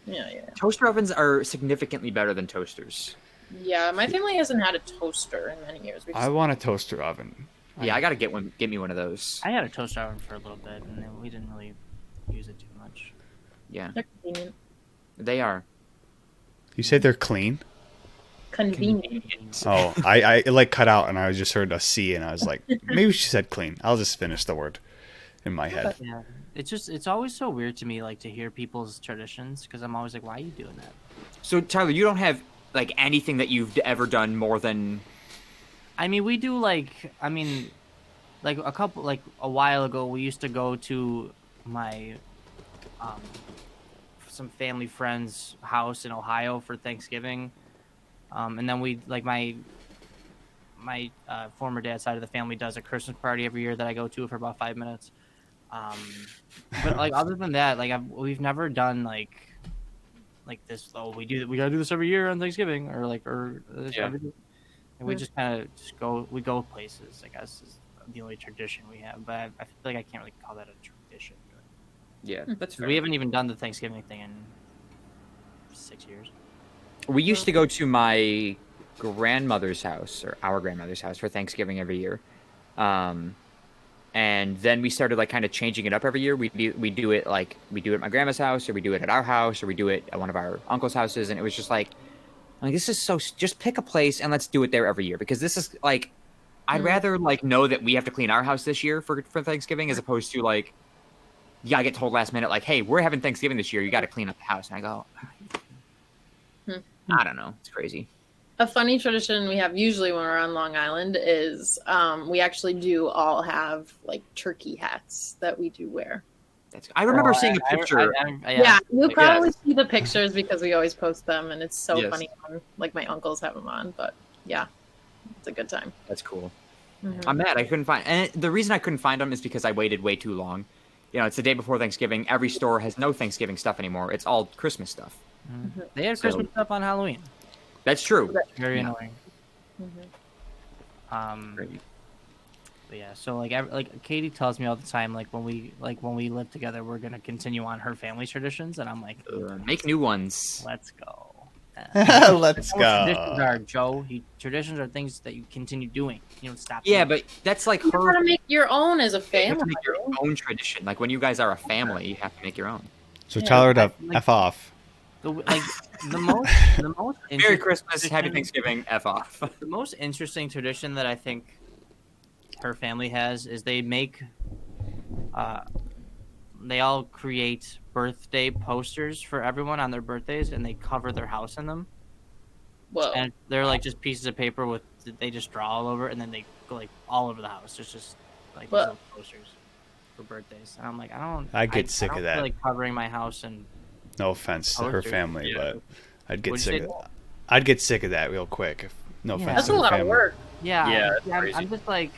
Yeah. Toaster ovens are significantly better than toasters. Yeah, my family hasn't had a toaster in many years. We I just, want a toaster oven. Yeah, I gotta get me one of those. I had a toaster oven for a little bit, and then we didn't really use it too much. Yeah, They're convenient. they are. You say they're clean? Convenient. Oh, I like cut out, and I just heard a C, and I was like, maybe she said clean. I'll just finish the word in my head. Yeah, it's always so weird to me, like, to hear people's traditions, because I'm always like, why are you doing that? So Tyler, you don't have like anything that you've ever done more than? I mean, we do like a while ago, we used to go to my some family friend's house in Ohio for Thanksgiving, and then we like my former dad's side of the family does a Christmas party every year that I go to for about 5 minutes. But like other than that, like we've never done like this. Oh, we gotta do this every year on Thanksgiving, or this Yeah. every day. And we just kind of go places. I guess is the only tradition we have. But I feel like I can't really call that a tradition. Yeah, that's fair. We haven't even done the Thanksgiving thing in 6 years. We used to go to my grandmother's house, or our grandmother's house, for Thanksgiving every year. And then we started like kind of changing it up every year. We do it at my grandma's house, or we do it at our house, or we do it at one of our uncle's houses. And it was just like this is so, just pick a place and let's do it there every year, because this is like, I'd rather like know that we have to clean our house this year for Thanksgiving, as opposed to like, yeah, I get told last minute like, hey, we're having Thanksgiving this year, you got to clean up the house, and I go, I don't know, it's crazy. A funny tradition we have usually when we're on Long Island is we actually do all have like turkey hats that we do wear. I remember seeing a picture. Yeah, you'll probably see the pictures because we always post them, and it's so funny when like my uncles have them on. But yeah, it's a good time. That's cool. Mm-hmm. I'm mad I couldn't find, and the reason I couldn't find them is because I waited way too long. You know, it's the day before Thanksgiving. Every store has no Thanksgiving stuff anymore. It's all Christmas stuff. Mm-hmm. They had Christmas stuff on Halloween. That's true. Very annoying. Mm-hmm. But yeah, so like Katie tells me all the time, like when we live together, we're gonna continue on her family traditions, and I'm like, make new ones. Let's go. Let's go. Traditions are, Joe. Traditions are things that you continue doing. You don't stop. Yeah, but that's like You gotta make your own as a You have to family. make your own tradition. Like when you guys are a family, you have to make your own. So Tyler to F off. The most Merry Christmas, Happy Thanksgiving, F off. The most interesting tradition that I think her family has is they all create birthday posters for everyone on their birthdays, and they cover their house in them. Whoa. And they're like just pieces of paper they just draw all over it, and then they go like all over the house. It's just like these little posters for birthdays. And I'm like, I get sick of that. Feel like covering my house and No offense to her family, but I'd get What'd sick you of say? that. I'd get sick of that real quick. No offense That's to a her lot family. of work. yeah, that's crazy. I'm just like,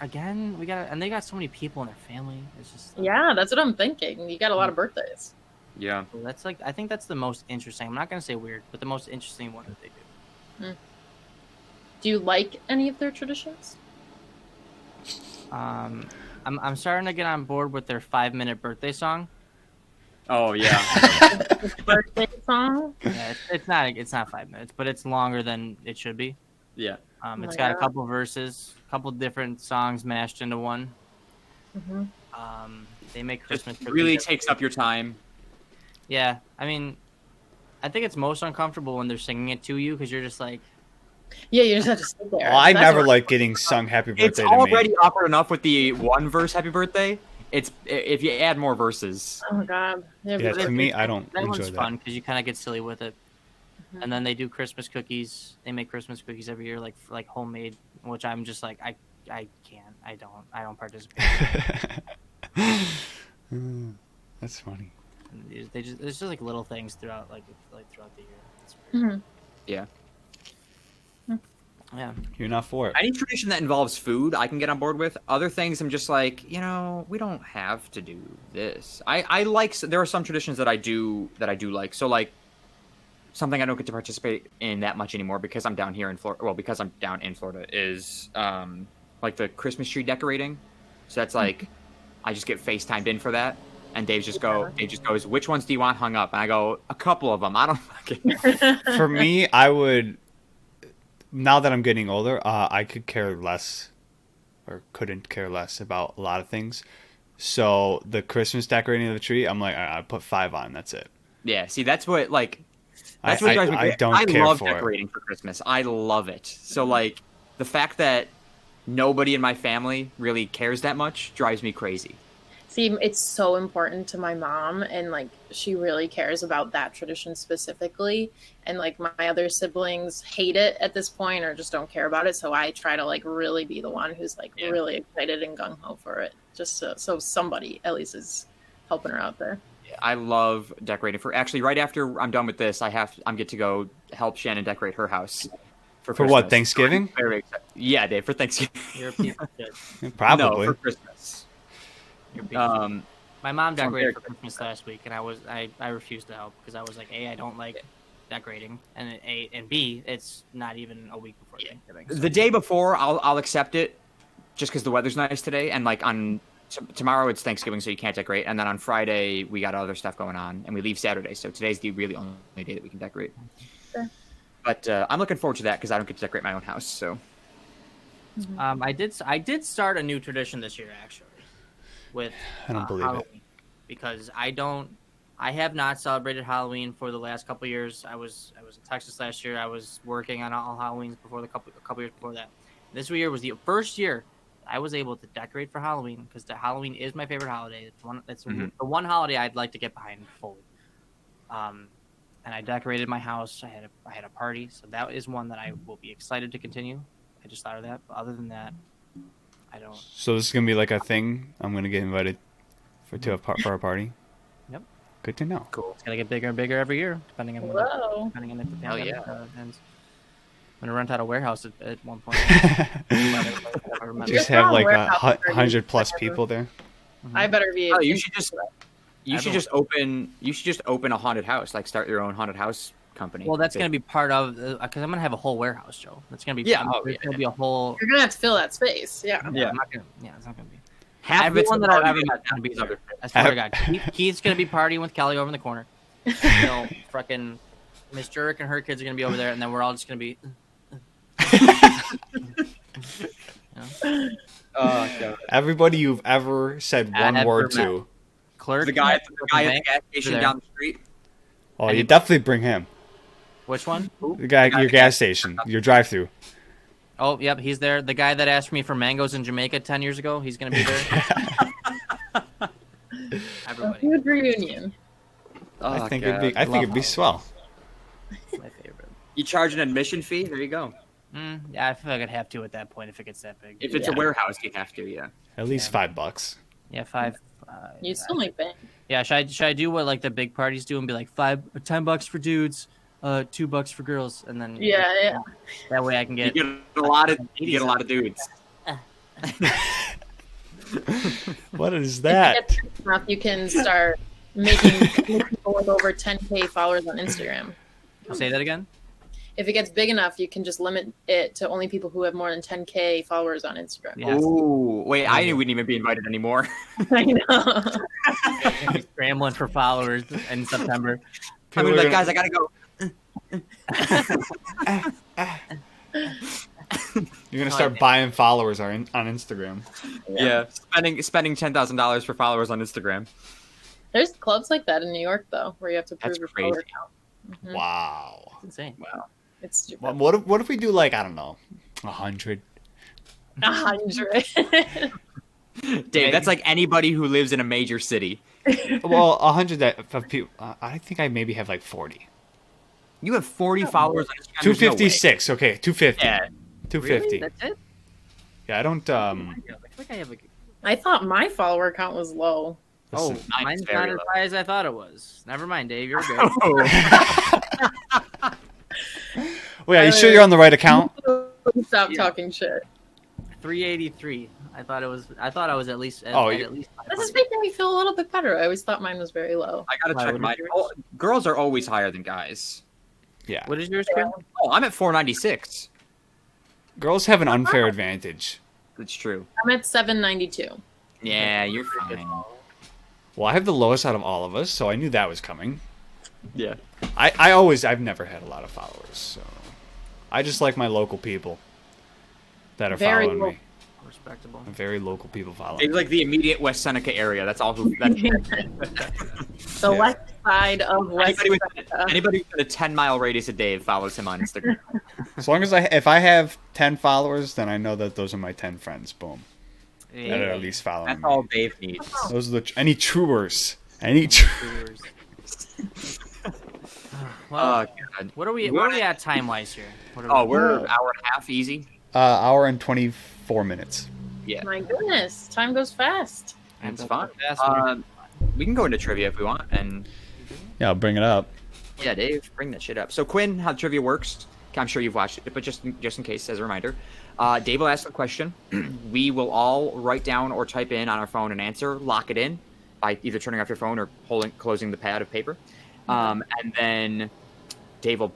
again, and they got so many people in their family. It's just Yeah, that's what I'm thinking. You got a lot of birthdays. Yeah. that's like, I think that's the most interesting. I'm not gonna say weird, but the most interesting one that they do. Do you like any of their traditions? I'm starting to get on board with their 5-minute birthday song. Oh yeah. Birthday song? Yeah, it's not 5 minutes, but it's longer than it should be. Yeah. It's got a couple verses, a couple different songs mashed into one. Mm-hmm. They make Christmas. It really cookies takes every up your time. Yeah, I mean, I think it's most uncomfortable when they're singing it to you because you're just like, Yeah, you just have to sit there. Well, I That's never what- like getting sung happy birthday It's to already me. awkward enough with the one verse "Happy Birthday." It's if you add more verses. Oh god. Yeah, but to me, I don't that enjoy one's that. fun because you kind of get silly with it. Mhm. And then they do Christmas cookies. They make Christmas cookies every year, like homemade, which I'm just like, I can't. I don't participate. That's funny. It's just like little things throughout throughout the year. It's weird. Mhm. Yeah. Yeah. You're not for it. Any tradition that involves food, I can get on board with. Other things, I'm just like, we don't have to do this. I like. There are some traditions that I do like. So like, something I don't get to participate in that much anymore because I'm down here in Florida. Well, because I'm down in Florida is like the Christmas tree decorating. So that's like, I just get FaceTimed in for that, and Dave just goes, "Which ones do you want hung up?" And I go, "A couple of them. I don't fucking." For me, I would. Now that I'm getting older, I could care less or couldn't care less about a lot of things. So the Christmas decorating of the tree, I'm like, I put 5 on. That's it. Yeah, see, that's what like that's what I, drives me I crazy. don't I care love for it. decorating for Christmas. I love it. So like the fact that nobody in my family really cares that much drives me crazy. See, it's so important to my mom, and like she really cares about that tradition specifically. And like my other siblings hate it at this point or just don't care about it. So I try to like really be the one who's like really excited and gung ho for it, just so somebody at least is helping her out there. I love decorating for. Actually, right after I'm done with this, I'm get to go help Shannon decorate her house For Christmas. what, Thanksgiving? I'm very excited. Yeah, Dave, for Thanksgiving. You're a piece of shit. Probably. No, for Christmas. You're a piece of shit. My mom so I'm decorated very for Christmas last week, and I refused to help because I was like, A, I don't like decorating, and B, it's not even a week before Thanksgiving. So. The day before, I'll accept it, just because the weather's nice today, and like on tomorrow it's Thanksgiving, so you can't decorate, and then on Friday we got other stuff going on, and we leave Saturday, so today's the really only day that we can decorate. Sure. But I'm looking forward to that because I don't get to decorate my own house. So I did start a new tradition this year actually, with I don't believe it. Halloween, because I have not celebrated Halloween for the last couple of years. I was in Texas last year. I was working on all Halloweens before a couple years before that. This year was the first year I was able to decorate for Halloween because Halloween is my favorite holiday. It's the one holiday I'd like to get behind fully. And I decorated my house. I had a party, so that is one that I will be excited to continue. I just thought of that, but other than that, I don't. So this is gonna be like a thing. I'm gonna get invited for our party. Yep. Good to know. cool. It's gonna get bigger and bigger every year, depending on Whoa. depending on if the Hell pandemic yeah. ends. I'm gonna rent out a warehouse at one point. Just You're have like throwing warehouse 100 plus parties. people there. I better be. Oh, you should just Everyone. open a haunted house, like start your own haunted house company. Well, that's gonna be part of because I'm gonna have a whole warehouse, Joe. That's gonna be Yeah, There's gonna be a whole. You're gonna have to fill that space. Yeah. Yeah. I'm not gonna, it's not gonna be. half of it's Everyone that I've ever already met got gonna be other. there. I swear to God, Keith's gonna be partying with Kelly over in the corner. Fucking Miss Jurek and her kids are gonna be over there, and then we're all just gonna be. Oh, God. Everybody you've ever said one Ever word met. to. Clerk. The guy at the bank, gas station there. down the street. Oh, And you he- definitely bring him. Which one? The guy at your gas station, your drive-through. Oh, yep, he's there. The guy that asked me for mangoes in Jamaica 10 years ago, he's gonna be there. A Everybody, huge reunion. Oh, I think God. it'd be swell. my favorite. You charge an admission fee. There you go. Yeah, I feel like I'd have to at that point if it gets that big. If it's a warehouse, you have to. Yeah. At least $5. Yeah, 5. You still make bank. Yeah, should I do what like the big parties do and be like $10 for dudes, $2 for girls, and then Yeah. that way I can You get. get a lot of dudes. What is If that? you get big enough, you can start making people with over 10K followers on Instagram. I'll say that again. If it gets big enough, you can just limit it to only people who have more than 10K followers on Instagram. Yeah. Ooh, wait! I knew we wouldn't even be invited anymore. I know. Scrambling for followers in September. I mean, People are like, guys, I gotta go. You're gonna start buying followers on Instagram. Yeah, spending $10,000 for followers on Instagram. There's clubs like that in New York, though, where you have to prove That's your crazy. follower count. Mhm. Wow. It's insane. Wow. It's stupid. What what if we do like, I don't know, 100? 100. Dave, that's like anybody who lives in a major city. Well, 100 of people. I think I maybe have like 40. You have 40 followers on Instagram. There's no way. 256. Okay, 250. Yeah. 250. Really? That's it? Yeah, I don't. I feel like I have like. I thought my follower count was low. Oh, Listen, mine's very not as low. high as I thought it was. Never mind, Dave. You're good. Wait, are you sure you're on the right account? Stop Yeah. talking shit. 383. I thought I was at least. At Oh, least This is 500. making me feel a little bit better. I always thought mine was very low. I gotta Why, check what my. is yours? Oh, girls are always higher than guys. Yeah. What is yours, Quinn? Oh, I'm at 496. Girls have an unfair advantage. That's true. I'm at 792. Yeah, you're fine. Well, I have the lowest out of all of us, so I knew that was coming. Yeah. I've never had a lot of followers, so I just like my local people that are Very following low. me. Respectable. Very local people follow. It's like the immediate West Seneca area. That's all. That's The west side of West anybody, Seneca. anybody within a 10-mile radius of Dave follows him on Instagram. As long as if I have 10 followers, then I know that those are my 10 friends. Boom. That are at least following That's me. all Dave needs. Those are any truers. Any Viewers. Well, Oh, God. what are we at time wise here? We're an hour and a half easy. hour and 24 minutes. Yeah, My goodness, time goes fast. it's fun. We can go into trivia if we want. And Yeah, I'll bring it up. yeah, Dave, bring that shit up. So Quinn, how trivia works? I'm sure you've watched it, but just in case, as a reminder, Dave will ask the question. We will all write down or type in on our phone an answer, lock it in by either turning off your phone or closing the pad of paper, and then Dave will.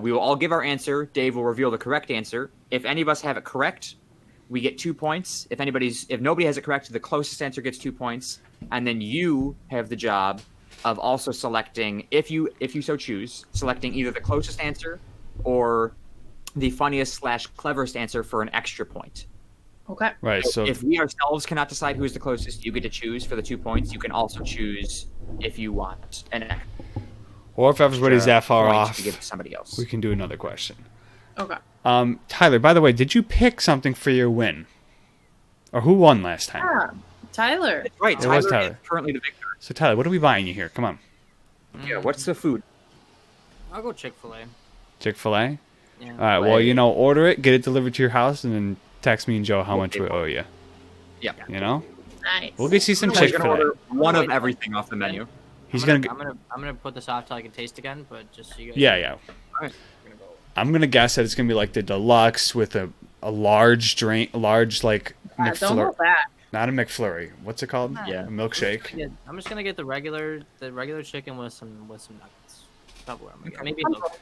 We will all give our answer. Dave will reveal the correct answer. If any of us have it correct, we get 2 points. If nobody has it correct, the closest answer gets 2 points, and then you have the job of also selecting, if you so choose, selecting either the closest answer or the funniest/cleverest answer for an extra point. Okay. Right. So If we ourselves cannot decide who's the closest, you get to choose for the 2 points. You can also choose if you want an extra or if everybody's that far point off, to give to somebody else. we can do another question. Okay. Tyler, by the way, did you pick something for your win? Or who won last time? Yeah. Tyler. That's right. It was Tyler Tyler. is currently the victor. So Tyler, what are we buying you here? Come on. Yeah. What's the food? I'll go Chick-fil-A. Chick-fil-A? Yeah. All right, well, order it, get it delivered to your house, and then text me and Joe how much we owe you. Yeah. You know? Nice. We'll get you some We're gonna Chick-fil-A. order one of everything off the menu. He's I'm gonna gonna put this off till I can taste again, but just so you guys. Yeah. Alright. I'm gonna guess that it's gonna be like the deluxe with a large drink, like Don't McFlurry. hold back. Not a McFlurry. What's it called? Yeah. A milkshake. Yeah, I'm just gonna get the regular chicken with some nuggets. Tupperware. I'm gonna get. Maybe look.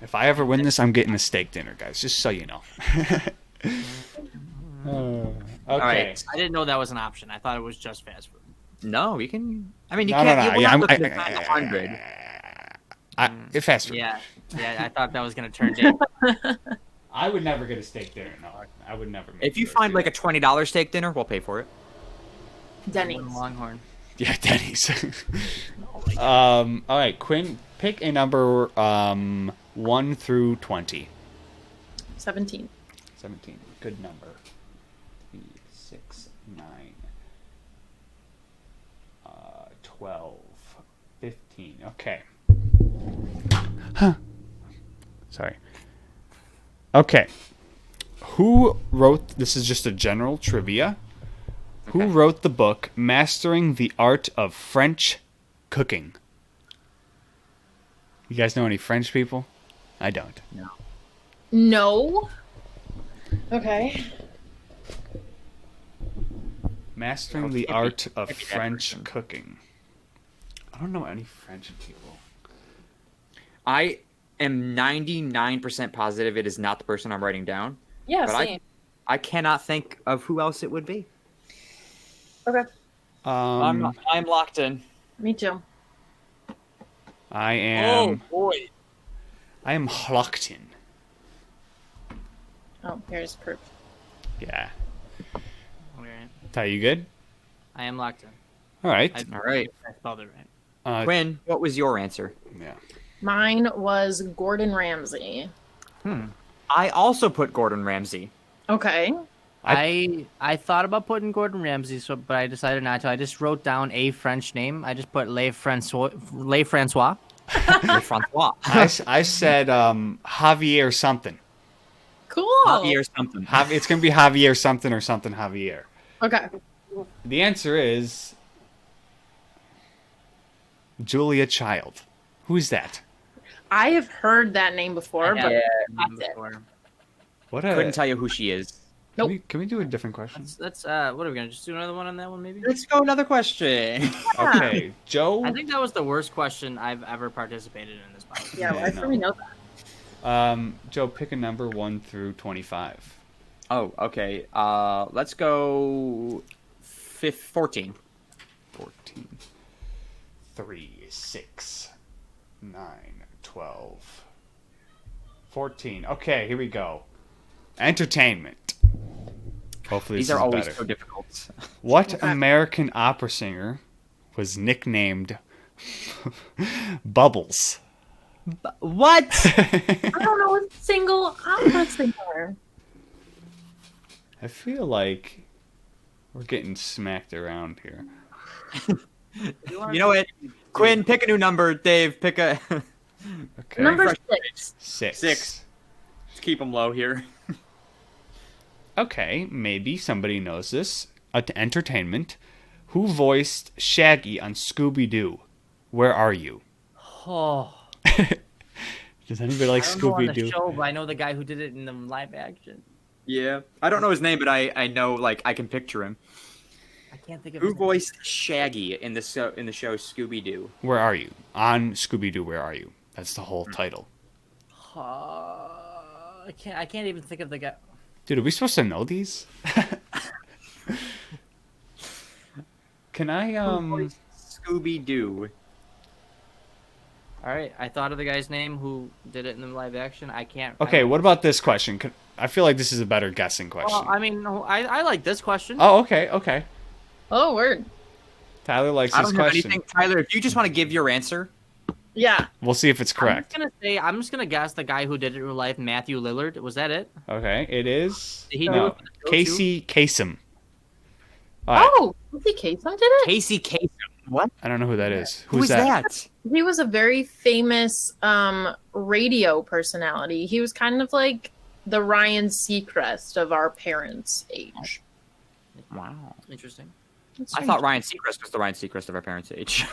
If I ever win this, I'm getting a steak dinner, guys. Just so you know. Okay. Alright. I didn't know that was an option. I thought it was just fast food. No, you can. I mean, you No, can't. no, You no. will Yeah, not I'm. look at the 100. It's fast food. Yeah, I thought that was gonna turn Dave. I would never get a steak dinner. No, I would never. If you find like a $20 steak dinner, we'll pay for it. Denny's. Longhorn. Yeah, Denny's. All right, Quinn, pick a number 1 through 20. 17. 17. Good number. 3, 6, 9, 12, 15. Okay. Huh. Sorry. Okay. Who wrote, this is just a general trivia. Who Okay. wrote the book Mastering the Art of French Cooking? You guys know any French people? I don't. No. Okay. Mastering the Can't be- Art of can't be that French person. Cooking. I don't know any French people. I am 99% positive it is not the person I'm writing down. Yeah, But same. I cannot think of who else it would be. Okay. I'm locked in. Me too. I am. boy. I am locked in. Oh, here's proof. Yeah. Alright. Ty, you good? I am locked in. All right. I All right. spelled it right. Quinn, what was your answer? Yeah. Mine was Gordon Ramsay. I also put Gordon Ramsay. Okay. I thought about putting Gordon Ramsay, but I decided not to. I just wrote down a French name. I just put Le Francois. Francois. I said Javier something. Cool. Javier something. It's gonna be Javier something or something Javier. Okay. The answer is Julia Child. Who is that? I have heard that name before, but that's it. What Couldn't tell you who she is. Can we do a different question? What are we gonna just do another one on that one maybe? Let's go another question. Okay, Joe. I think that was the worst question I've ever participated in this podcast. Yeah, Yeah, I no. already know that. Joe, pick a number 1 through 25. Oh, okay. Let's go 14. 14. 3, 6, 9, 12, 14. Okay, here we go. Entertainment. Hopefully These this are is always better. so difficult. What Okay. American opera singer was nicknamed Bubbles? What? I don't know a single opera singer. I feel like we're getting smacked around here. You know what? Quinn, pick a new number. Dave, pick a Okay. Number Fresh 6. 6. 6. Let's keep them low here. Okay, maybe somebody knows this. Entertainment. Who voiced Shaggy on Scooby-Doo? Where are you? Oh, Does anybody like I don't know on the Scooby-Doo? show, but I know the guy who did it in the live action. Yeah, I don't know his name, but I know like I can picture him. I can't think of Who his name. voiced Shaggy in the show Scooby Doo? Where are you? On Scooby-Doo, where are you? That's the whole title. I can't even think of the guy. Dude, are we supposed to know these? Can I, Scooby Doo. All right, I thought of the guy's name who did it in the live action. I can't. Okay, what about this question? I feel like this is a better guessing question. Well, I mean, I like this question. Oh, okay. Oh, word. Tyler likes I this don't have question. anything, Tyler. If you just want to give your answer, Yeah. We'll see if it's correct. I'm just gonna guess the guy who did it in real life, Matthew Lillard. Was that it? Okay, it is. Did he do No, it for the show, Casey Kasem. All right, Oh, was he Case? I did it. Casey Kasem. What? I don't know who that is. Who is that? He was a very famous radio personality. He was kind of like the Ryan Seacrest of our parents' age. Wow. Interesting. I thought Ryan Seacrest was the Ryan Seacrest of our parents' age.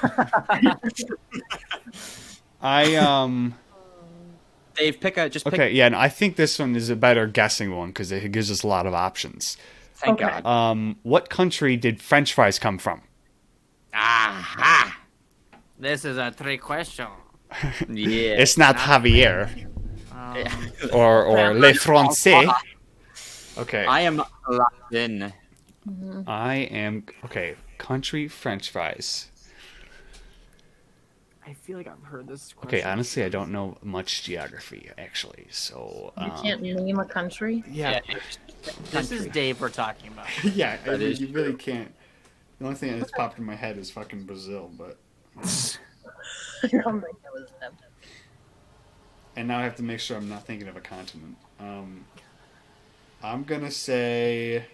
Dave, pick a just pick. Okay, yeah, no, I think this one is a better guessing one because it gives us a lot of options. Thank Okay. God. What country did French fries come from? Aha! This is a trick question. Yeah. It's not Javier or Le Français. Okay, I am locked in. I am okay. Country French fries. I feel like I've heard this question. Okay, honestly, I don't know much geography actually. So You can't name a country. yeah, This is Dave we're talking about. yeah. That is you really can't. The only thing that's popped in my head is fucking Brazil, but I don't think it was them. and now I have to make sure I'm not thinking of a continent. I'm gonna say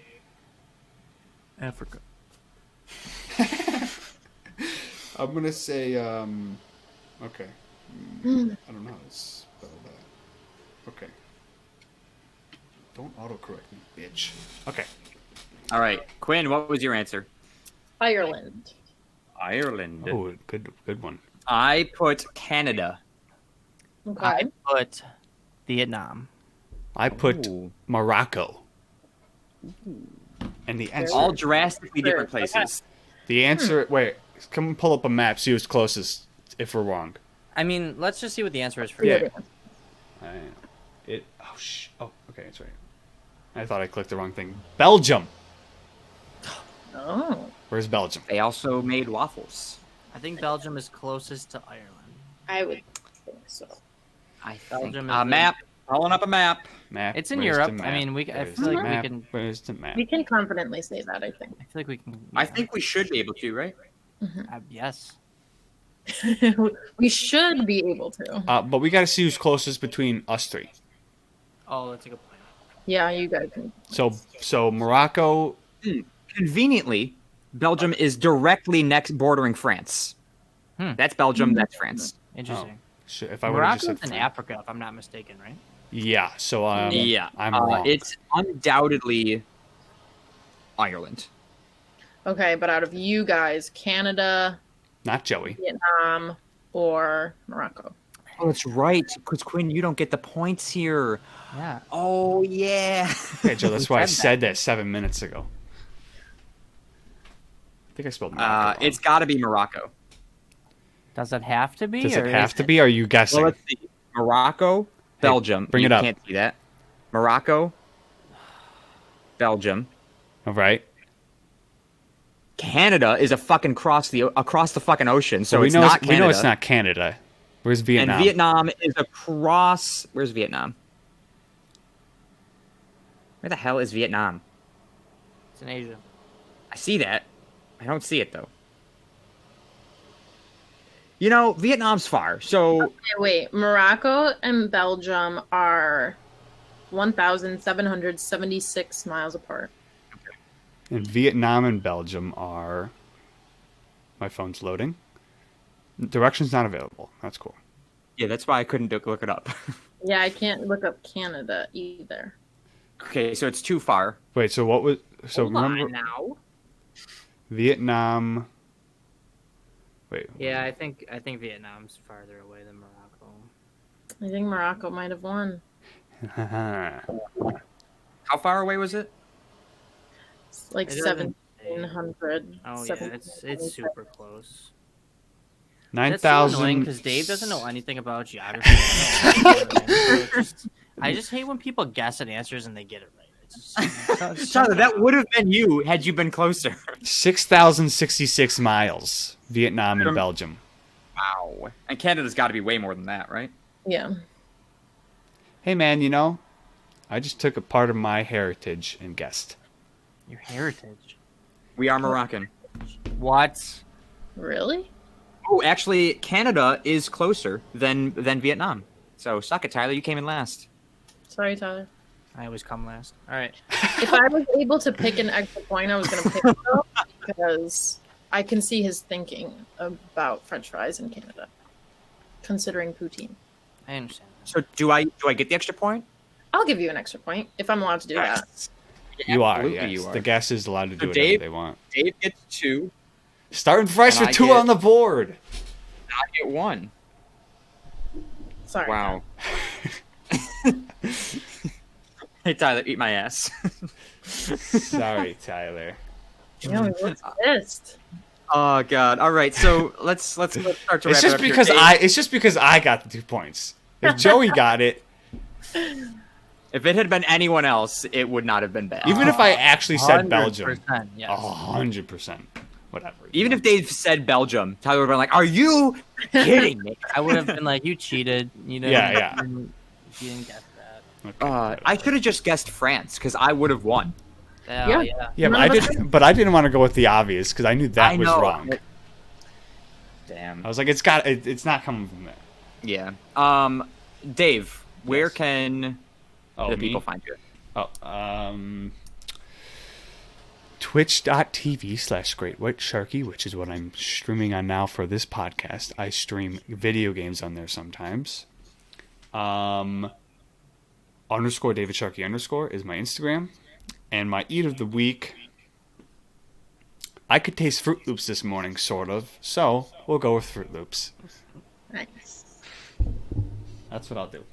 Africa. I'm gonna say okay. I don't know how to spell that. Okay. Don't autocorrect me, bitch. Okay. All right, Quinn, what was your answer? Ireland. Ireland. Oh, good one. I put Canada. Okay. I put Vietnam. I put Ooh. Morocco. And the answer All drastically different Sure, okay. places. the answer wait, come pull up a map, see who's closest if we're wrong. I mean, let's just see what the answer is for Yeah. you. Okay, it's right. I thought I clicked the wrong thing. Belgium. Oh. Where's Belgium? They also made waffles. I think Belgium is closest to Ireland. I would think so. I think. Belgium is Map. Pulling up a map. Map. It's in Where's Europe. the I map? mean, I Where's feel the like we map? can. Where's the map? We can confidently say that, I think. I feel like we can. I think we should be able to, right? Yes. We should be able to. But we got to see who's closest between us three. Oh, that's a good point. Yeah, you guys can. So Morocco. Conveniently, Belgium is directly next bordering France. That's Belgium. That's France. Interesting. If I would have just Morocco's said in France. Africa, if I'm not mistaken, right? Yeah. So Yeah, I'm wrong. it's undoubtedly Ireland. Okay, but out of you guys, Canada, Not Joey. Vietnam, or Morocco? Oh, that's right. Because Quinn, you don't get the points here. Yeah. Oh yeah. Okay, Joe. That's why I said said that 7 minutes ago. I think I spelled Morocco wrong. It's got to be Morocco. Does it have to be? Does or it have is to be? Or are you guessing? Well, let's see. Morocco, Belgium. bring you it up. Can't see that. Morocco, Belgium. All right. Canada is a fucking across the fucking ocean, so we it's know not we Canada. know it's not Canada. Where's Vietnam? And Vietnam is across. Where's Vietnam? Where the hell is Vietnam? It's in Asia. I see that. I don't see it though. You know, Vietnam's far, so Okay, wait, Morocco and Belgium are 1,776 miles apart. And Vietnam and Belgium are. My phone's loading. Directions not available. That's cool. yeah, that's why I couldn't look it up. Yeah, I can't look up Canada either. Okay, so it's too far. Wait, so what was. So Hold remember. on now. Vietnam. Wait. Yeah, I think Vietnam's farther away than Morocco. I think Morocco might have won. How far away was it? It's like It doesn't 1,700. Oh yeah, it's super close. 9,000. Because Dave doesn't know anything about geography. I just hate when people guess at answers and they get it right. It's just, Tyler, that would have been you had you been closer. 6,066 miles. Vietnam and From- Belgium. Wow. And Canada's got to be way more than that, right? Yeah. Hey, man, you know, I just took a part of my heritage and guessed. your heritage. We are Moroccan. What? Really? Oh, actually, Canada is closer than Vietnam. So suck it, Tyler. You came in last. Sorry, Tyler. I always come last. All right. If I was able to pick an extra point, I was going to pick it though, because I can see his thinking about French fries in Canada, considering poutine. I understand. So do I get the extra point? I'll give you an extra point if I'm allowed to do that. Yes. You are, Absolutely yes. you are. The guest is allowed to do So whatever Dave- they want. Dave gets 2. Starting fresh And with I 2 get- on the board. I get 1. Sorry. Wow. Hey, Tyler, eat my ass. Sorry, Tyler. Yeah, what's this? Oh God! All right, so let's start to It's wrap just it up here. because Dave, it's just because I got the 2 points. If Joey got it, If it had been anyone else, it would not have been bad. even if I actually said Belgium, 100%, yes. 100%. Whatever. Even if Dave said Belgium, Tyler would have been like, "Are you kidding me?" I would have been like, you cheated. You know. Yeah, yeah. You didn't get that. Okay. I should have just guessed France because I would have won. Yeah. Yeah, None of us but I didn't want to go with the obvious because I knew that I was know. wrong. Damn. I was like, it's not coming from there. Yeah. Dave, where Yes. can Oh, the me? people find you? Oh, twitch.tv/greatwhitesharky, which is what I'm streaming on now for this podcast. I stream video games on there sometimes. _ David Sharkey _ is my Instagram. And my eat of the week, I could taste Fruit Loops this morning, sort of. So we'll go with Fruit Loops. Nice. That's what I'll do.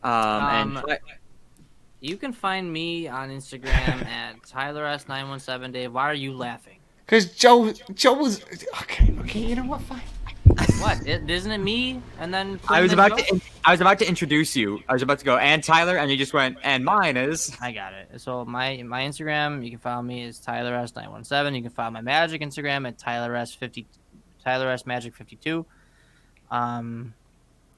And You can find me on Instagram at TylerS917. Dave, why are you laughing? Because Joe was... Okay, you know what? Fine. What? Isn't it me? And then I was then about Joe? to introduce you. I was about to go and Tyler, and you just went and mine is. I got it. So my Instagram, you can follow me is TylerS917. You can follow my Magic Instagram at TylerSMagic52.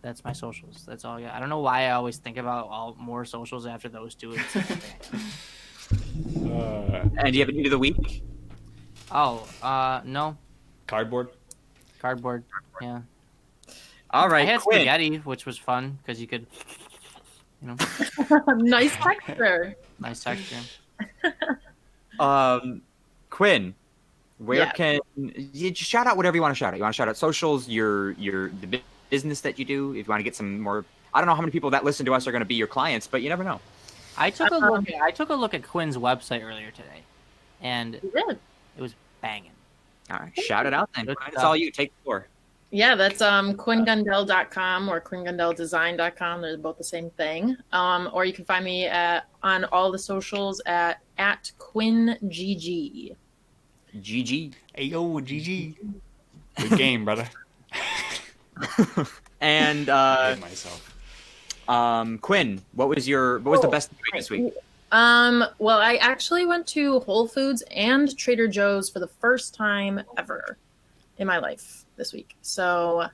That's my socials. That's all I got. I don't know why I always think about all more socials after those two. And do you have an eat of the week? No. Cardboard. Cardboard. Yeah. All right, I had Quinn. spaghetti, which was fun because you could, Nice texture. nice texture. Quinn, where Yeah. can you just shout out whatever you want to shout out? You want to shout out socials, the business that you do. If you want to get some more, I don't know how many people that listen to us are going to be your clients, but you never know. I took a look. I took a look at Quinn's website earlier today, and You did. it was banging. All right, shout it out then. Good Quinn, it's stuff. all you. Take the floor. Yeah, that's QuinnGundel.com or QuinnGundelDesign.com. They're both the same thing. Or you can find me on all the socials at QuinnGG. GG. Ayo, GG. Good game, brother. And I hate myself. Quinn, what was the best thing this week? Well, I actually went to Whole Foods and Trader Joe's for the first time ever in my life this week. So,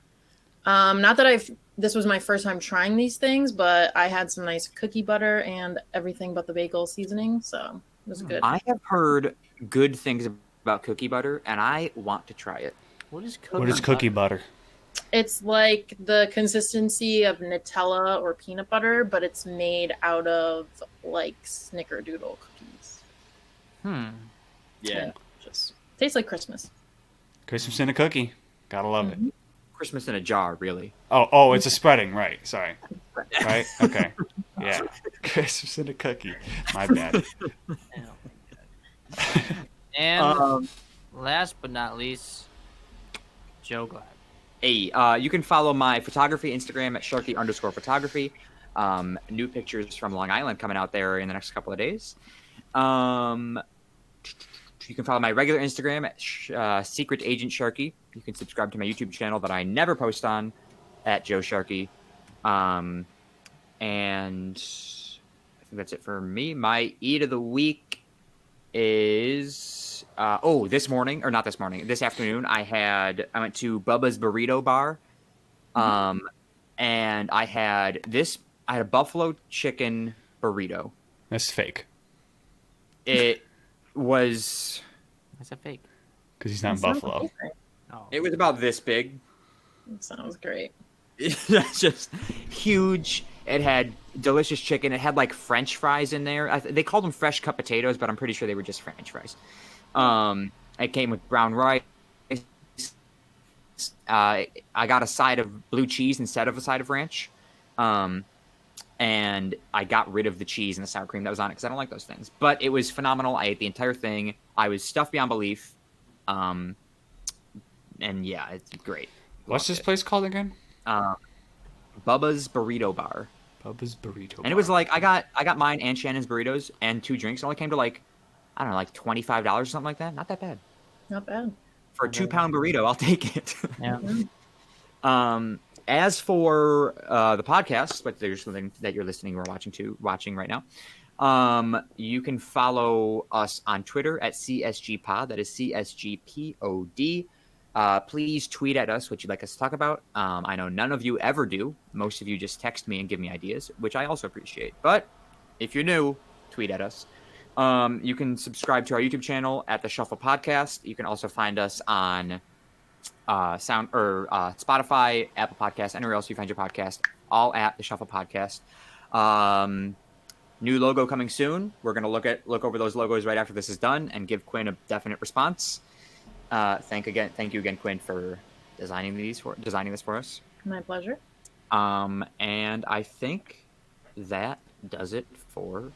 not that this was my first time trying these things, but I had some nice cookie butter and everything but the bagel seasoning. So It was good. I have heard good things about cookie butter, and I want to try it. What is cookie? What is cookie butter? It's like the consistency of Nutella or peanut butter, but it's made out of like snickerdoodle cookies. Yeah. Just tastes like Christmas. Christmas in a cookie. Gotta love Mm-hmm. it. Christmas in a jar, really. Oh, it's a spreading, right? Sorry. Right? Okay. Yeah. Christmas in a cookie. My bad. And last but not least, Joe Glad. Hey, you can follow my photography Instagram at Sharky_photography. New pictures from Long Island coming out there in the next couple of days. You can follow my regular Instagram at Secret Agent Sharky. You can subscribe to my YouTube channel that I never post on at Joe Sharky. And I think that's it for me. My eat of the week is this afternoon I went to Bubba's Burrito Bar. And I had a buffalo chicken burrito. That's fake. It was That's a fake. Because he's not in Buffalo. Oh. It was about this big. That sounds great. It's just huge. It had delicious chicken. It had like French fries in there. They called them fresh cut potatoes, but I'm pretty sure they were just French fries. It came with brown rice. I got a side of blue cheese instead of a side of ranch. And I got rid of the cheese and the sour cream that was on it because I don't like those things. But it was phenomenal. I ate the entire thing. I was stuffed beyond belief. And yeah, it's great. What's this place called again? Bubba's Burrito Bar. Bubba's Burrito Bar. And it was like I got mine and Shannon's burritos and 2 drinks. It only came to like $25 or something like that. Not that bad. Not bad. For a 2-pound burrito, I'll take it. Yeah. As for the podcast, but there's something that you're listening or watching right now, you can follow us on Twitter at CSGPod. That is CSGPOD. Please tweet at us what you'd like us to talk about. I know none of you ever do. Most of you just text me and give me ideas, which I also appreciate. But if you're new, tweet at us. You can subscribe to our YouTube channel at The Shuffle Podcast. You can also find us on Spotify, Apple Podcasts, anywhere else you find your podcast, all at The Shuffle Podcast. New logo coming soon. We're going to look over those logos right after this is done and give Quinn a definite response. Thank you again, Quinn, for designing this for us. My pleasure. And I think that does it for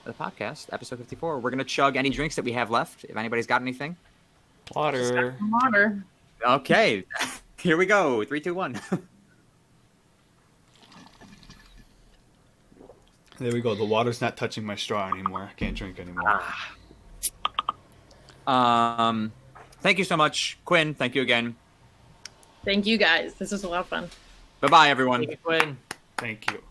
the podcast, episode 54. We're going to chug any drinks that we have left, if anybody's got anything. Water. Water. Okay, here we go. 3, 2, 1. There we go. The water's not touching my straw anymore. I can't drink anymore. Thank you so much, Quinn. Thank you again. Thank you guys. This was a lot of fun. Bye-bye, everyone. Thank you, Quinn. Thank you.